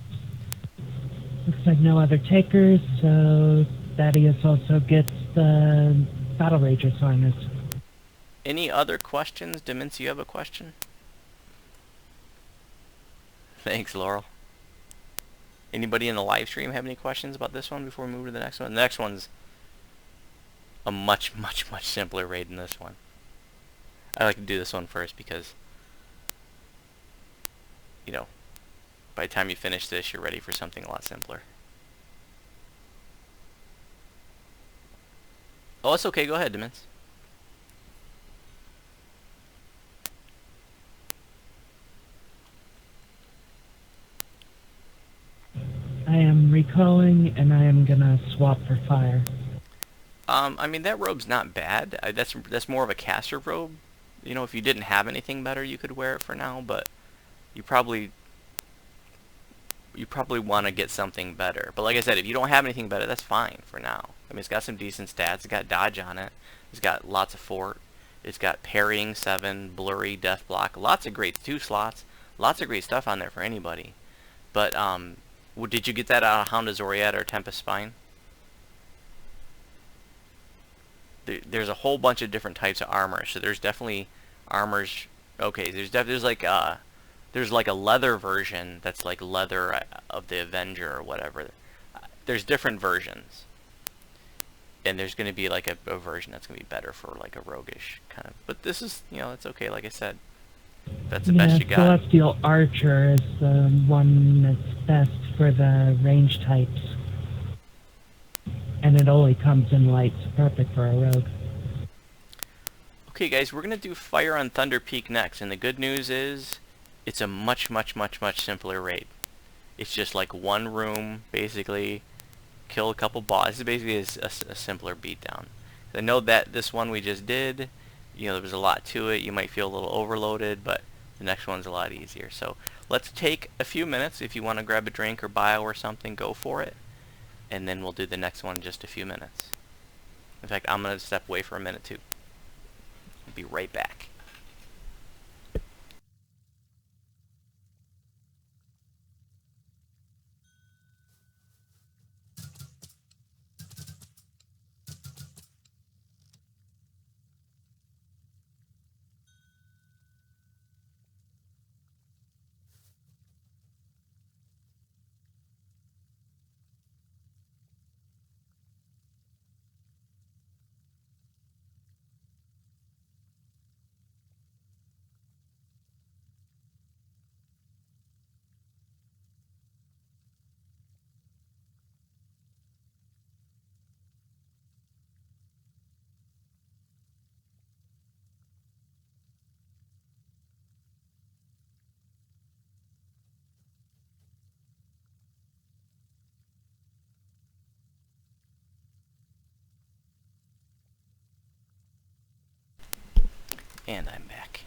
Looks like no other takers, so Thaddeus also gets the Battle Rager's harness. Any other questions? Demince, you have a question? Thanks, Laurel. Anybody in the live stream have any questions about this one before we move to the next one? The next one's a much simpler raid than this one. I like to do this one first because, you know, by the time you finish this, you're ready for something a lot simpler. Oh, it's okay. Go ahead, Demince. I am recalling, and I am gonna swap for fire. I mean, that robe's not bad. That's more of a caster robe. You know, if you didn't have anything better, you could wear it for now, but you probably want to get something better. But like I said, if you don't have anything better, that's fine for now. I mean, it's got some decent stats. It's got dodge on it. It's got lots of fort. It's got parrying 7, blurry, death block. Lots of great 2 slots. Lots of great stuff on there for anybody. But did you get that out of Hound of Zoriat or Tempest Spine? There's a whole bunch of different types of armor. So there's definitely armors. Okay, there's like a leather version that's like leather of the Avenger or whatever. There's different versions. And there's going to be like a version that's going to be better for like a roguish kind of. But this is, you know, it's okay. Like I said, that's the best you got. Celestial Archer is the one that's best for the range types. And it only comes in light, so perfect for a rogue. Okay, guys, we're going to do Fire on Thunder Peak next. And the good news is it's a much simpler raid. It's just like one room, basically. Kill a couple bosses. It's basically a simpler beatdown. I know that this one we just did, you know, there was a lot to it. You might feel a little overloaded, but the next one's a lot easier. So let's take a few minutes. If you want to grab a drink or bio or something, go for it. And then we'll do the next one in just a few minutes. In fact, I'm going to step away for a minute too. I'll be right back. And I'm back.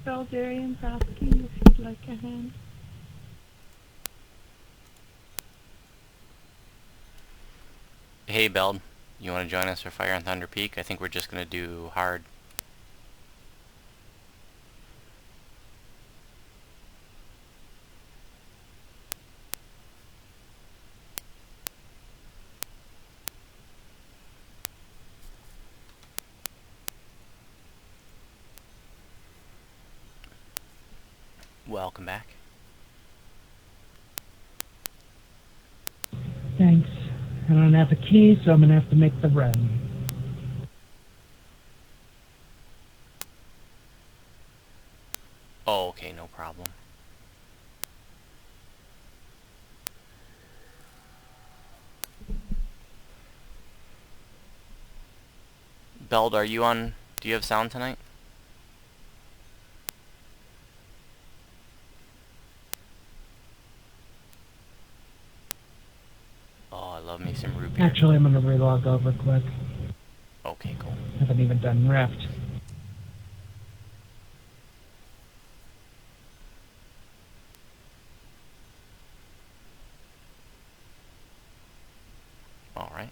Beldarian's asking if you'd like a hand. Hey, Beld, you want to join us for Fire on Thunder Peak? I think we're just going to do hard. Welcome back. Thanks. I don't have a key, so I'm gonna have to make the run. Oh, okay, no problem. Beld, are you on? Do you have sound tonight? Oh, I love love me some root beer. Actually, I'm gonna relog over quick. Okay, cool. Haven't even done Rift. Alright.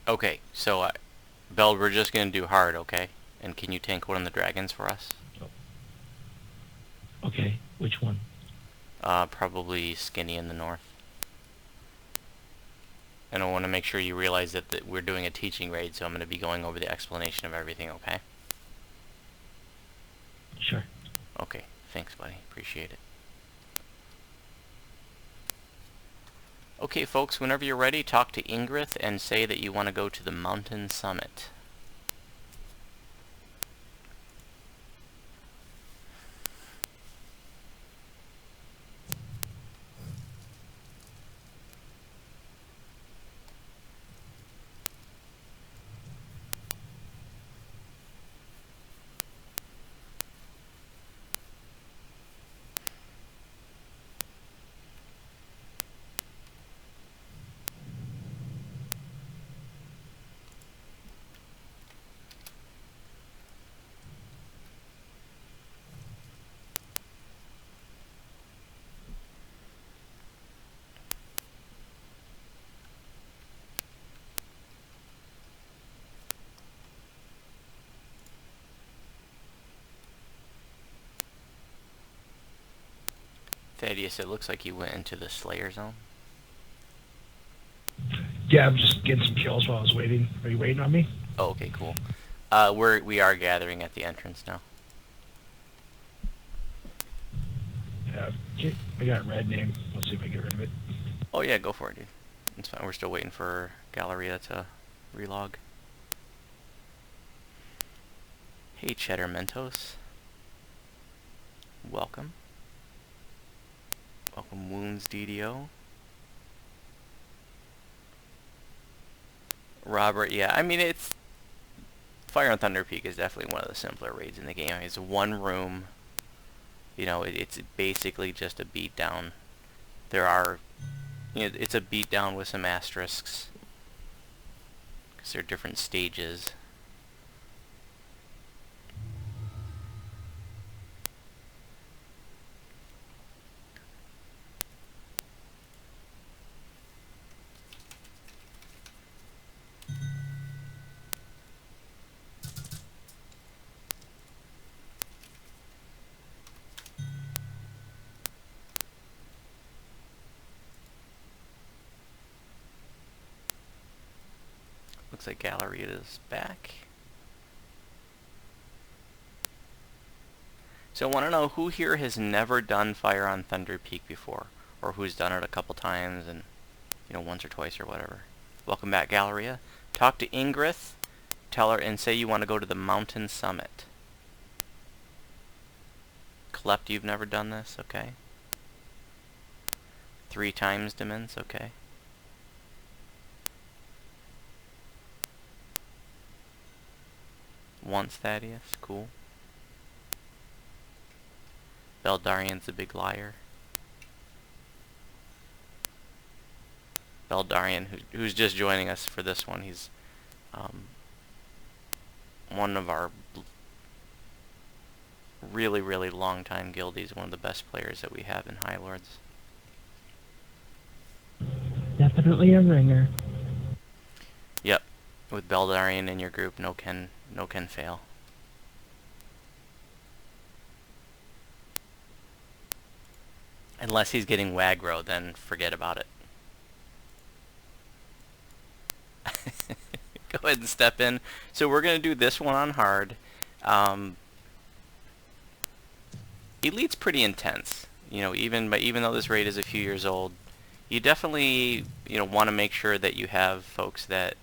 Okay, so Beld, we're just gonna do hard, okay? And can you tank one of the dragons for us? Okay, which one? Probably Skinny in the north. And I want to make sure you realize that we're doing a teaching raid, so I'm going to be going over the explanation of everything, okay? Sure. Okay, thanks, buddy. Appreciate it. Okay, folks, whenever you're ready, talk to Ingrid and say that you want to go to the mountain summit. Thaddeus, it looks like you went into the Slayer zone. Yeah, I'm just getting some kills while I was waiting. Are you waiting on me? Oh, okay, cool. We are gathering at the entrance now. Yeah, I got a red name. Let's see if I get rid of it. Oh yeah, go for it, dude. It's fine. We're still waiting for Galleria to relog. Hey, Cheddar Mentos. Welcome. Welcome, Wounds DDO. Robert, yeah, I mean, it's... Fire on Thunder Peak is definitely one of the simpler raids in the game. It's one room. You know, it's basically just a beatdown. There are... You know, it's a beatdown with some asterisks. Because there are different stages. Looks like Galleria is back. So I want to know who here has never done Fire on Thunder Peak before, or who's done it a couple times and, you know, once or twice or whatever. Welcome back, Galleria. Talk to Ingrid, tell her, and say you want to go to the mountain summit. Klept, you've never done this? Okay. 3 times, Demons? Okay. Once, Thaddeus? Cool. Beldarian's a big liar. Beldarian, who's just joining us for this one, he's one of our really, really long-time guildies, one of the best players that we have in High Lords. Definitely a ringer. Yep. With Beldarian in your group, no can fail. Unless he's getting Waggro, then forget about it. Go ahead and step in. So we're going to do this one on hard. Elite's pretty intense. You know, even though this raid is a few years old, you definitely want to make sure that you have folks that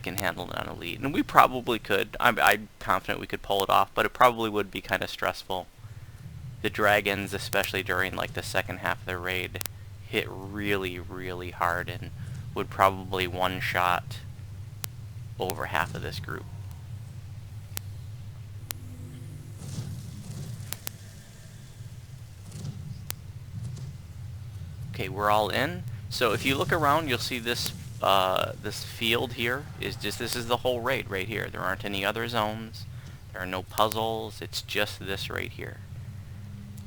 can handle it on elite, and we probably could. I'm confident we could pull it off, but it probably would be kind of stressful. The dragons, especially during like the second half of the raid, hit really, really hard and would probably one-shot over half of this group. Okay, we're all in. So if you look around, you'll see this this field here this is the whole raid right here. There aren't any other zones. There are no puzzles. It's just this right here.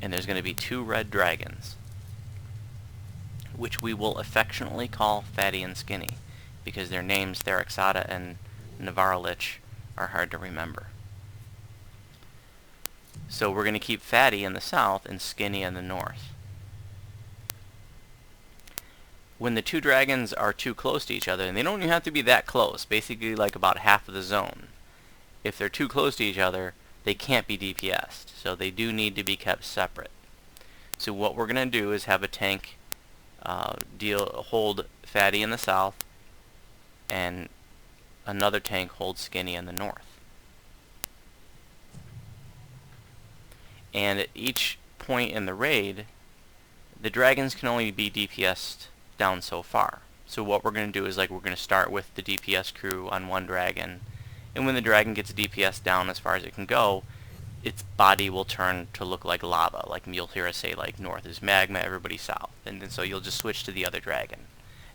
And there's going to be 2 red dragons, which we will affectionately call Fatty and Skinny, because their names, Therixata and Navarrelich, are hard to remember. So we're going to keep Fatty in the south and Skinny in the north. When the 2 dragons are too close to each other, and they don't even have to be that close, basically like about half of the zone, if they're too close to each other, they can't be DPS'd, so they do need to be kept separate. So what we're going to do is have a tank hold Fatty in the south, and another tank hold Skinny in the north. And at each point in the raid, the dragons can only be DPS'd down so far. So what we're going to do is we're going to start with the DPS crew on one dragon, and when the dragon gets DPS down as far as it can go, its body will turn to look like lava. Like you'll hear us say north is magma, everybody south, and then so you'll just switch to the other dragon,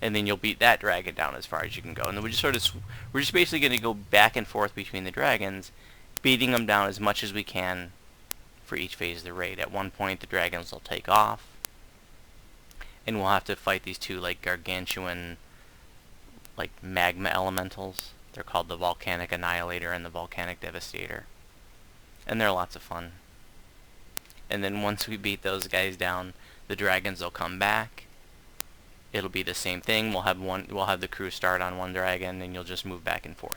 and then you'll beat that dragon down as far as you can go, and then we're just basically going to go back and forth between the dragons, beating them down as much as we can for each phase of the raid. At one point the dragons will take off, and we'll have to fight these 2 gargantuan magma elementals. They're called the Volcanic Annihilator and the Volcanic Devastator, and they're lots of fun. And then once we beat those guys down, the dragons will come back. It'll be the same thing. We'll have the crew start on one dragon, and you'll just move back and forth.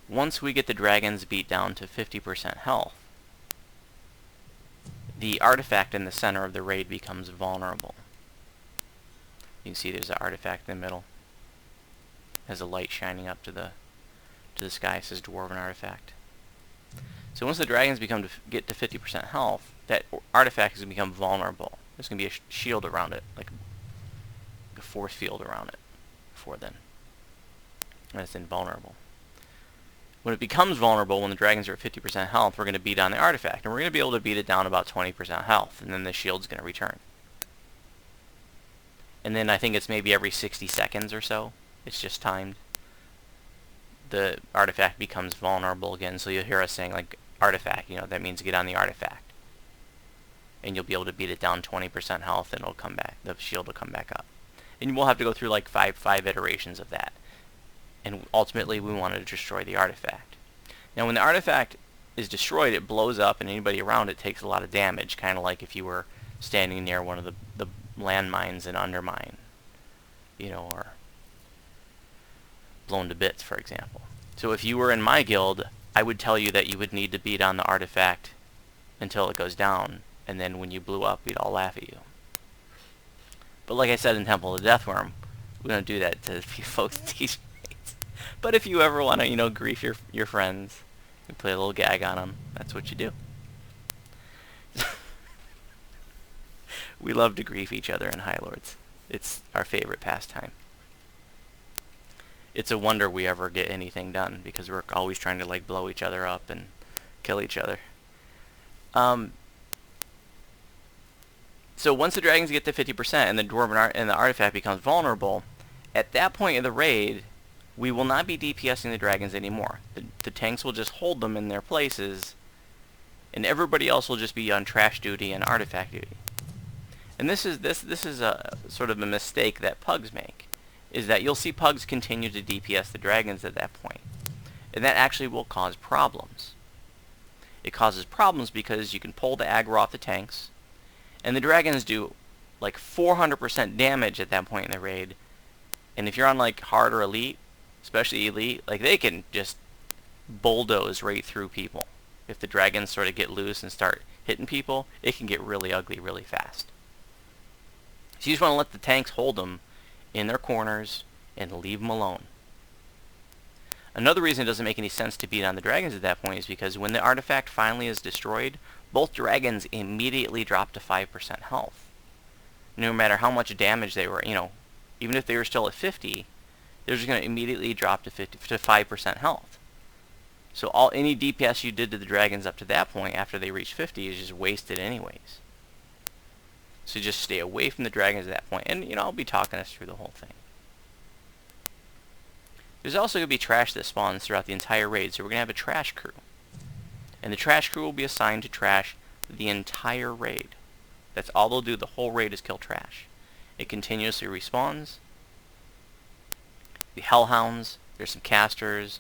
Once we get the dragons beat down to 50% health, the artifact in the center of the raid becomes vulnerable. You can see there's an artifact in the middle. Has a light shining up to the sky. It says Dwarven Artifact. So once the dragons get to 50% health, that artifact is going to become vulnerable. There's going to be a shield around it, like a force field around it before then. And it's invulnerable. When it becomes vulnerable, when the dragons are at 50% health, we're going to beat on the artifact, and we're going to be able to beat it down about 20% health, and then the shield's going to return. And then I think it's maybe every 60 seconds or so. It's just timed. The artifact becomes vulnerable again, so you'll hear us saying artifact, that means get on the artifact. And you'll be able to beat it down 20% health, and it'll come back. The shield will come back up. And we'll have to go through five iterations of that. And ultimately we want to destroy the artifact. Now when the artifact is destroyed, it blows up, and anybody around it takes a lot of damage, kind of like if you were standing near one of the landmines in Undermine, or blown to bits, for example. So if you were in my guild, I would tell you that you would need to beat on the artifact until it goes down, and then when you blew up, we'd all laugh at you. But like I said in Temple of the Deathworm, we don't do that to folks' teachmates. But if you ever want to, grief your friends, you play a little gag on them, that's what you do. We love to grief each other in High Lords. It's our favorite pastime. It's a wonder we ever get anything done, because we're always trying to blow each other up and kill each other. So once the dragons get to 50% and the Dwarven and the artifact becomes vulnerable, at that point in the raid, we will not be DPSing the dragons anymore. The tanks will just hold them in their places, and everybody else will just be on trash duty and artifact duty. And this is a sort of a mistake that pugs make, is that you'll see pugs continue to DPS the dragons at that point, and that actually will cause problems. It causes problems because you can pull the aggro off the tanks, and the dragons do 400% damage at that point in the raid. And if you're on hard or elite, especially elite, they can just bulldoze right through people. If the dragons sort of get loose and start hitting people, it can get really ugly really fast. So you just want to let the tanks hold them in their corners and leave them alone. Another reason it doesn't make any sense to beat on the dragons at that point is because when the artifact finally is destroyed, both dragons immediately drop to 5% health. No matter how much damage they were, even if they were still at 50, they're just going to immediately drop to 5% health. So any DPS you did to the dragons up to that point after they reach 50 is just wasted anyways. So just stay away from the dragons at that point. And, I'll be talking us through the whole thing. There's also going to be trash that spawns throughout the entire raid, so we're going to have a trash crew. And the trash crew will be assigned to trash the entire raid. That's all they'll do. The whole raid is kill trash. It continuously respawns. The hellhounds, there's some casters,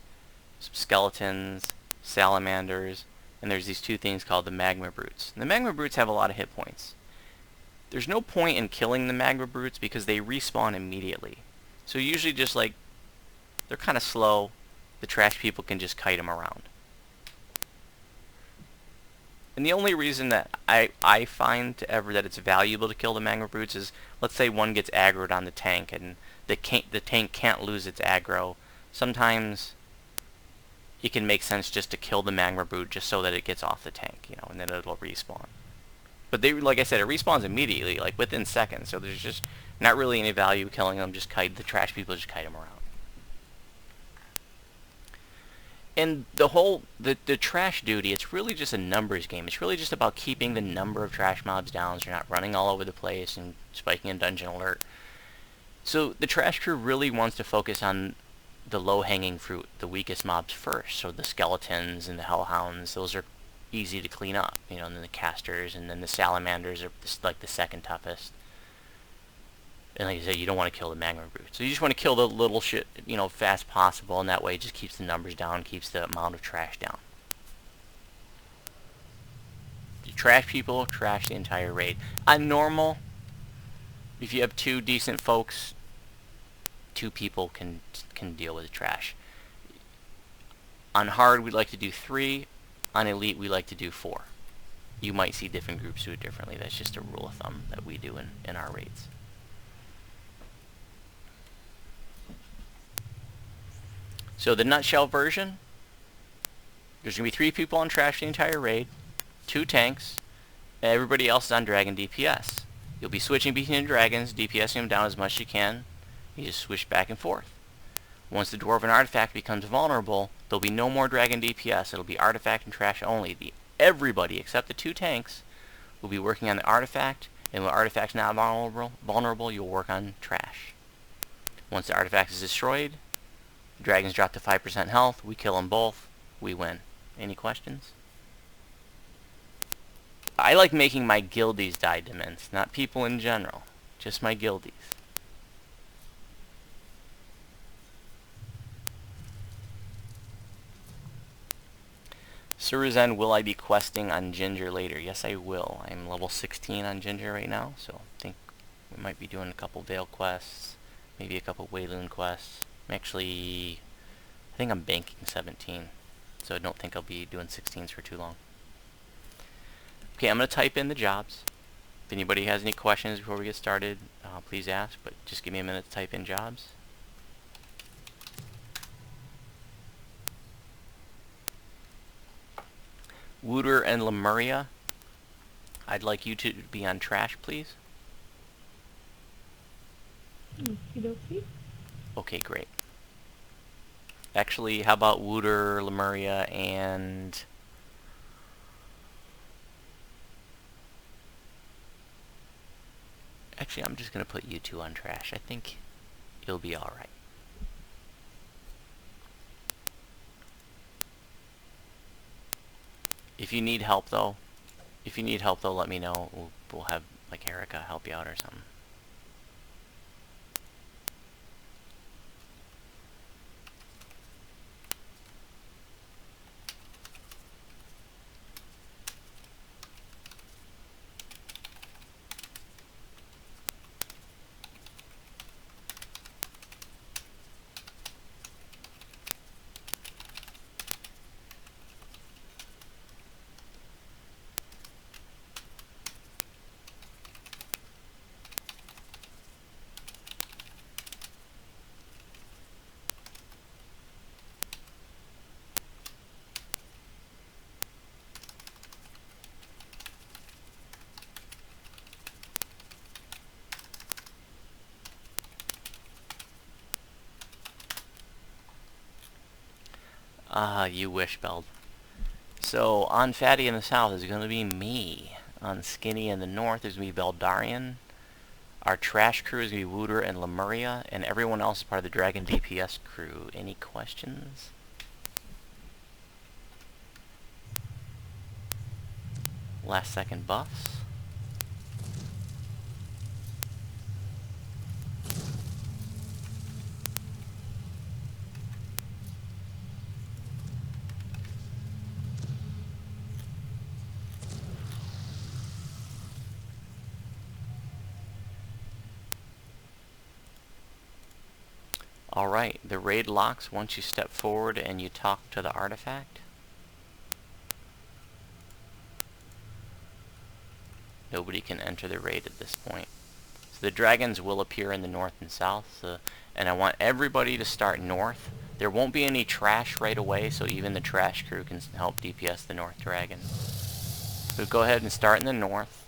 some skeletons, salamanders, and there's these two things called the magma brutes. And the magma brutes have a lot of hit points. There's no point in killing the magma brutes because they respawn immediately. So usually just they're kind of slow. The trash people can just kite them around. And the only reason that I find that it's valuable to kill the magma brutes is, let's say one gets aggroed on the tank and the tank can't lose its aggro. Sometimes it can make sense just to kill the magma brute just so that it gets off the tank, and then it'll respawn. But like I said, it respawns immediately, within seconds. So there's just not really any value killing them. The trash people just kite them around. And the trash duty, it's really just a numbers game. It's really just about keeping the number of trash mobs down so you're not running all over the place and spiking in dungeon alert. So the trash crew really wants to focus on the low-hanging fruit, the weakest mobs first. So the skeletons and the hellhounds, those are easy to clean up. And then the casters and then the salamanders are the second toughest. And like I said, you don't want to kill the magma brute. So you just want to kill the little shit, fast possible, and that way it just keeps the numbers down, keeps the amount of trash down. The trash people trash the entire raid. On normal, if you have two decent folks, 2 people can deal with the trash. On hard, we like to do 3. On elite, we like to do 4. You might see different groups do it differently. That's just a rule of thumb that we do in our raids. So the nutshell version, there's going to be 3 people on trash the entire raid, 2 tanks, and everybody else is on dragon DPS. You'll be switching between the dragons, DPSing them down as much as you can. You just switch back and forth. Once the dwarven artifact becomes vulnerable, there'll be no more dragon DPS. It'll be artifact and trash only. Everybody except the 2 tanks will be working on the artifact, and when the artifact's not vulnerable, you'll work on trash. Once the artifact is destroyed, the dragons drop to 5% health, we kill them both, we win. Any questions? I like making my guildies die to mints, not people in general. Just my guildies. Suruzen, will I be questing on Ginger later? Yes, I will. I'm level 16 on Ginger right now, so I think we might be doing a couple Veil quests, maybe a couple Wayloon quests. I think I'm banking 17, so I don't think I'll be doing 16s for too long. Okay, I'm going to type in the jobs. If anybody has any questions before we get started, please ask, but just give me a minute to type in jobs. Wooter and Lemuria, I'd like you to be on trash, please. Okie-dokie. Okay, great. Actually, how about Wooter, Lemuria, and... Actually, I'm just going to put you 2 on trash. I think it'll be alright. If you need help, though, let me know. We'll have, Erica help you out or something. Ah, you wish, Beld. So, on Fatty in the south is going to be me. On Skinny in the north is going to be Beldarian. Our trash crew is going to be Wooter and Lemuria, and everyone else is part of the Dragon DPS crew. Any questions? Last second buffs. Alright, the raid locks once you step forward and you talk to the artifact. Nobody can enter the raid at this point. So the dragons will appear in the north and south, and I want everybody to start north. There won't be any trash right away, so even the trash crew can help DPS the north dragon. So go ahead and start in the north.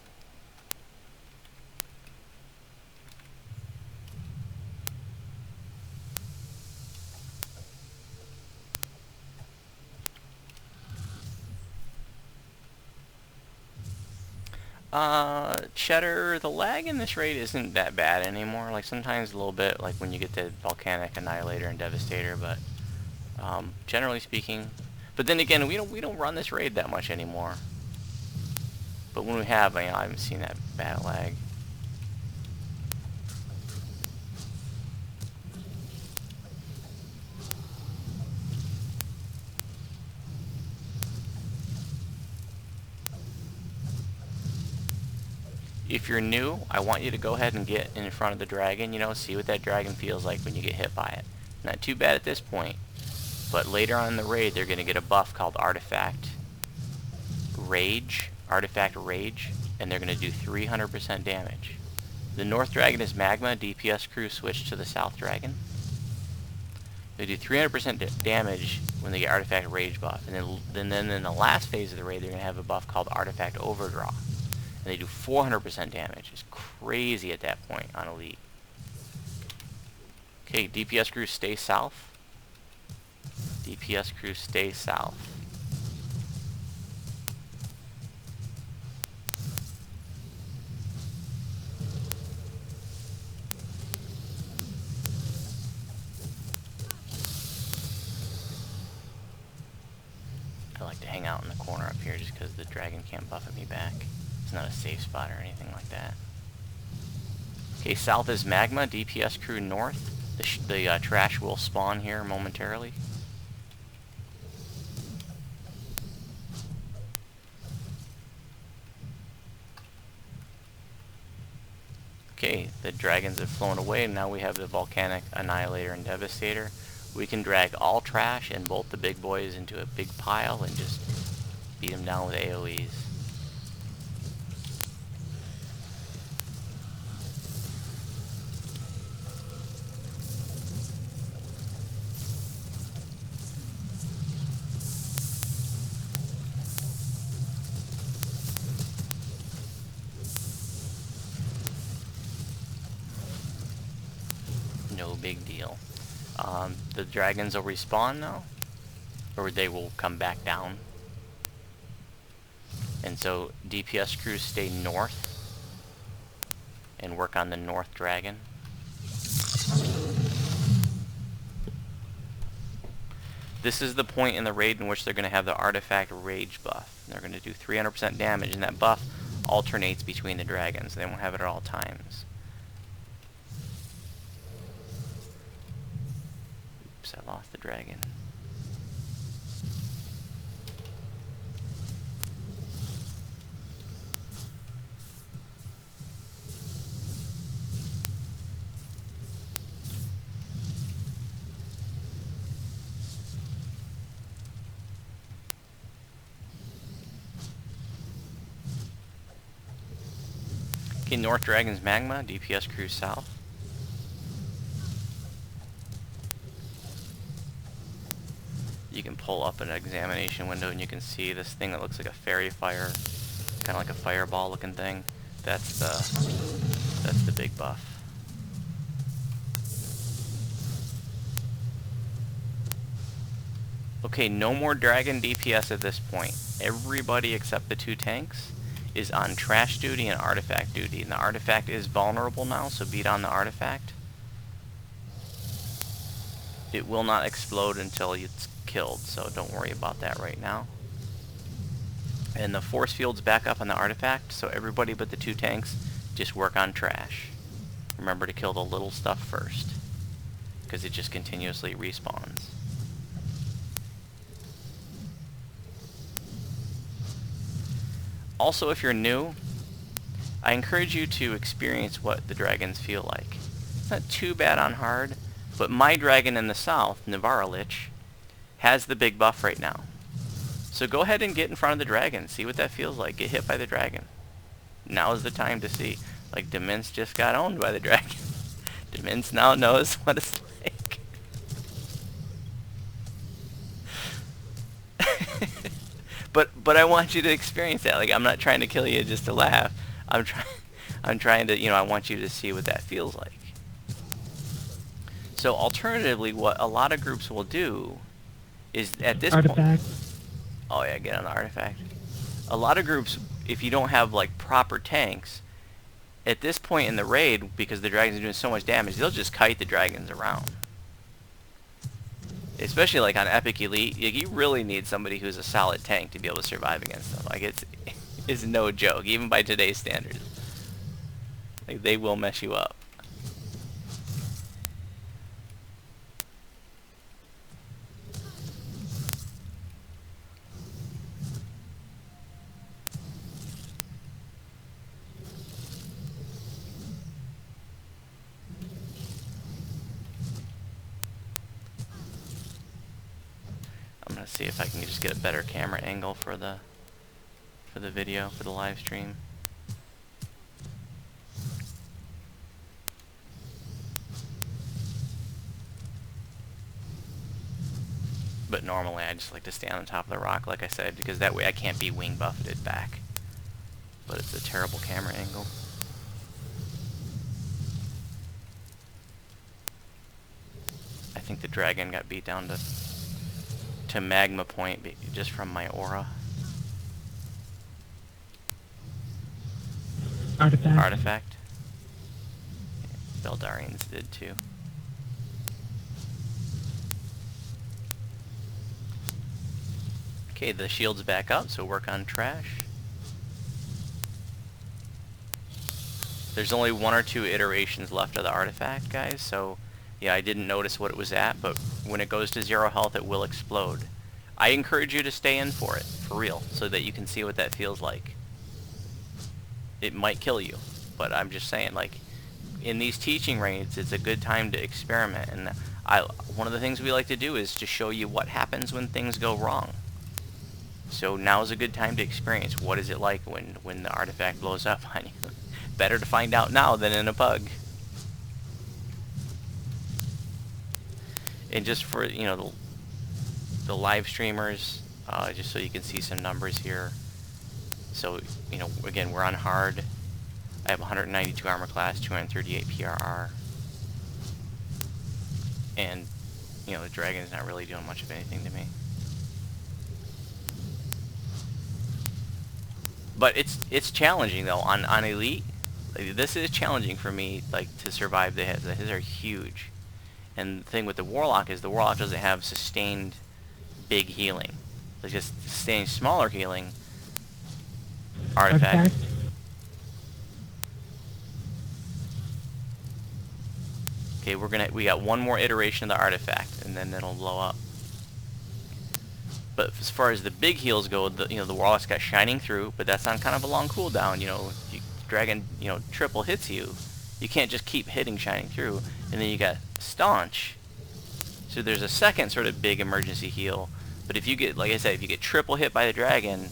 Cheddar, the lag in this raid isn't that bad anymore. Like sometimes a little bit, like when you get to Volcanic, Annihilator, and Devastator, but generally speaking. But then again, we don't run this raid that much anymore. But when we have, I haven't seen that bad lag. If you're new, I want you to go ahead and get in front of the dragon, you know, see what that dragon feels like when you get hit by it. Not too bad at this point, but later on in the raid, they're going to get a buff called Artifact Rage, and they're going to do 300% damage. The North Dragon is Magma, DPS crew switch to the South Dragon. They do 300% damage when they get Artifact Rage buff, and then in the last phase of the raid, they're going to have a buff called Artifact Overdraw. And they do 400% damage. It's crazy at that point on Elite. Okay, DPS crew stay south. DPS crew stay south. I like to hang out in the corner up here just because the dragon can't buff at me back. It's not a safe spot or anything like that. Okay, south is Magma, DPS crew north. The trash will spawn here momentarily. Okay, the dragons have flown away, and now we have the Volcanic, Annihilator, and Devastator. We can drag all trash and bolt the big boys into a big pile and just beat them down with AoEs. No big deal. The dragons will respawn now, or they will come back down. And so DPS crews stay north and work on the North Dragon. This is the point in the raid in which they're going to have the Artifact Rage buff. They're going to do 300% damage, and that buff alternates between the dragons. They won't have it at all times. Oops, I lost the dragon. Okay, North Dragon's Magma, DPS crew south. You can pull up an examination window and you can see this thing that looks like a fairy fire, kind of like a fireball looking thing. That's the big buff. Okay, no more dragon DPS at this point. Everybody except the 2 tanks is on trash duty and artifact duty. And the artifact is vulnerable now, so beat on the artifact. It will not explode until it's killed, so don't worry about that right now. And the force field's back up on the artifact, so everybody but the 2 tanks just work on trash. Remember to kill the little stuff first, because it just continuously respawns. Also, if you're new, I encourage you to experience what the dragons feel like. It's not too bad on hard, but my dragon in the south, Navaralich, has the big buff right now. So go ahead and get in front of the dragon, see what that feels like, get hit by the dragon. Now is the time to see. Like, Demince just got owned by the dragon. Demince now knows what it's like. But I want you to experience that. Like, I'm not trying to kill you just to laugh. I'm trying to, I want you to see what that feels like. So alternatively, what a lot of groups will do is at this Artifact. point... Oh yeah, get on the artifact. A lot of groups, if you don't have like proper tanks, at this point in the raid, because the dragons are doing so much damage, they'll just kite the dragons around. Especially like on Epic Elite, you really need somebody who's a solid tank to be able to survive against them. Like it's no joke, even by today's standards. Like they will mess you up. I'm gonna see if I can just get a better camera angle for the video, for the live stream. But normally I just like to stand on top of the rock, like I said, because that way I can't be wing buffeted back. But it's a terrible camera angle. I think the dragon got beat down to magma point just from my aura. Artifact. Yeah, Beldarians did too. Okay, the shield's back up, so work on trash. There's only 1 or 2 iterations left of the artifact, guys, so yeah, I didn't notice what it was at, but when it goes to 0 health, it will explode. I encourage you to stay in for it, for real, so that you can see what that feels like. It might kill you, but I'm just saying, like, in these teaching raids, it's a good time to experiment, and one of the things we like to do is to show you what happens when things go wrong. So now is a good time to experience what is it like when the artifact blows up on you. Better to find out now than in a pug. And just for, the live streamers, just so you can see some numbers here. So, again, we're on hard. I have 192 armor class, 238 PRR. And, the dragon is not really doing much of anything to me. But it's challenging, though. On Elite, like, this is challenging for me, like, to survive the hits. The hits are huge. And the thing with the Warlock is the Warlock doesn't have sustained big healing. It's just sustained smaller healing. Artifact. Okay, we got 1 more iteration of the artifact, and then it'll blow up. But as far as the big heals go, the Warlock's got Shining Through, but that's on kind of a long cooldown. Dragon, triple hits you. You can't just keep hitting Shining Through. And then you got Staunch. So there's a second sort of big emergency heal. But if you get, like I said, if you get triple hit by the dragon,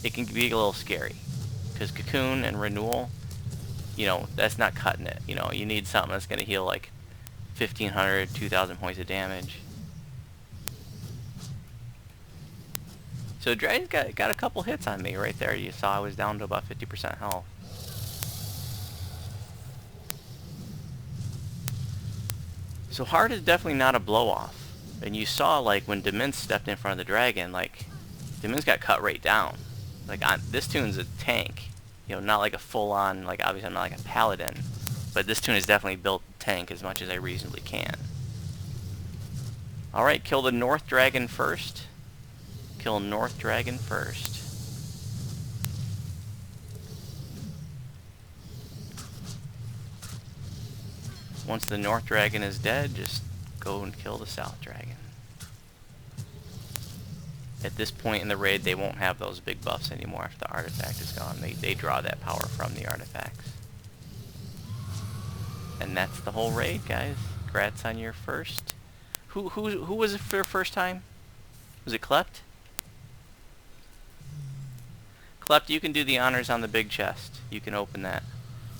it can be a little scary. Because Cocoon and Renewal, that's not cutting it. You need something that's going to heal like 1,500, 2,000 points of damage. So Dragon's got a couple hits on me right there. You saw I was down to about 50% health. So hard is definitely not a blow-off. And you saw, like, when Demin stepped in front of the dragon, like, Demin's got cut right down. Like, this tune's a tank. You know, not like a full-on, like, obviously I'm not like a paladin. But this tune is definitely built tank as much as I reasonably can. Alright, kill the North Dragon first. Kill North Dragon first. Once the North Dragon is dead, just go and kill the South Dragon. At this point in the raid, they won't have those big buffs anymore after the artifact is gone. They draw that power from the artifacts. And that's the whole raid, guys. Congrats on your first. Who was it for your first time? Was it Klept? Klept, you can do the honors on the big chest. You can open that.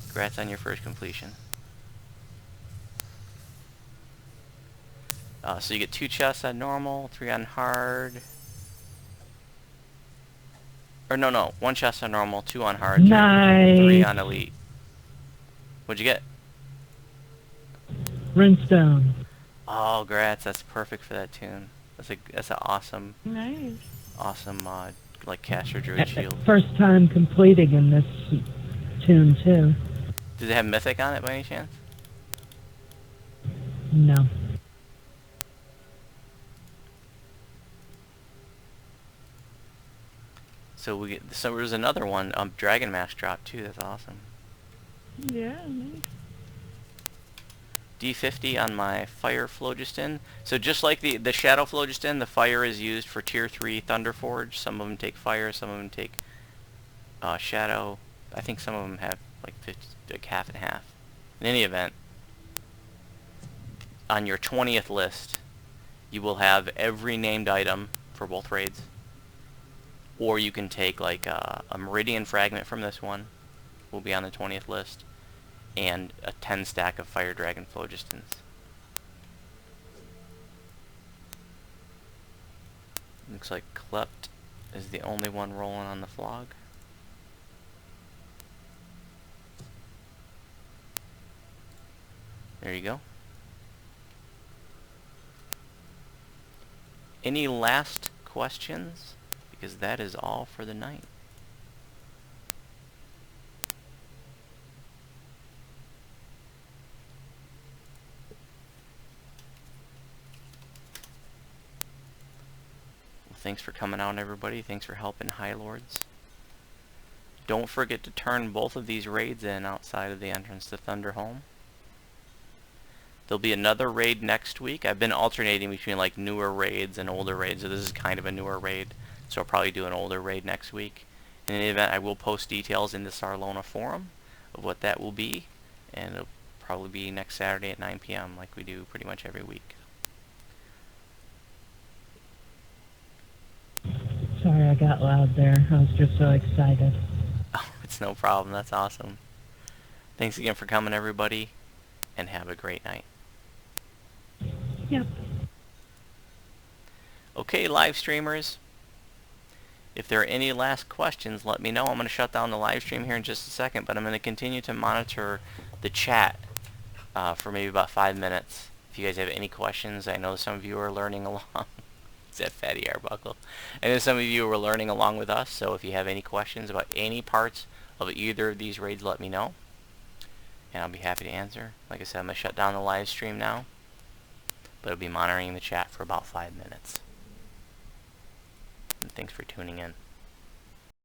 Congrats on your first completion. So you get 2 chests on normal, 3 on hard. Or no, 1 chest on normal, 2 on hard, Nice. 3 on elite. What'd you get? Runestone. Oh, grats! That's perfect for that tune. That's an awesome, Nice. like caster druid shield. First time completing in this tune too. Does it have mythic on it by any chance? No. So there's another one, Dragon Mask drop too. That's awesome. Yeah, nice. D50 on my fire phlogiston. So just like the shadow phlogiston, the fire is used for tier 3 Thunderforge. Some of them take fire, some of them take shadow. I think some of them have like 50, like half and half. In any event, on your 20th list, you will have every named item for both raids. Or you can take like a Meridian Fragment from this one, will be on the 20th list, and a 10 stack of Fire Dragon Phlogistons. Looks like Klept is the only one rolling on the flog. There you go. Any last questions? Because that is all for the night. Well, thanks for coming out, everybody. Thanks for helping High Lords. Don't forget to turn both of these raids in outside of the entrance to Thunderholm. There'll be another raid next week. I've been alternating between like newer raids and older raids, so this is kind of a newer raid. So I'll probably do an older raid next week. In any event, I will post details in the Sarlona forum of what that will be, and it'll probably be next Saturday at 9 p.m. like we do pretty much every week. Sorry I got loud there. I was just so excited. Oh, it's no problem. That's awesome. Thanks again for coming, everybody, and have a great night. Yep. Okay, live streamers. If there are any last questions, let me know. I'm going to shut down the live stream here in just a second, but I'm going to continue to monitor the chat for maybe about 5 minutes. If you guys have any questions, I know some of you are learning along. Is that Fatty Arbuckle? I know some of you are learning along with us, so if you have any questions about any parts of either of these raids, let me know, and I'll be happy to answer. Like I said, I'm going to shut down the live stream now, but I'll be monitoring the chat for about 5 minutes. And thanks for tuning in.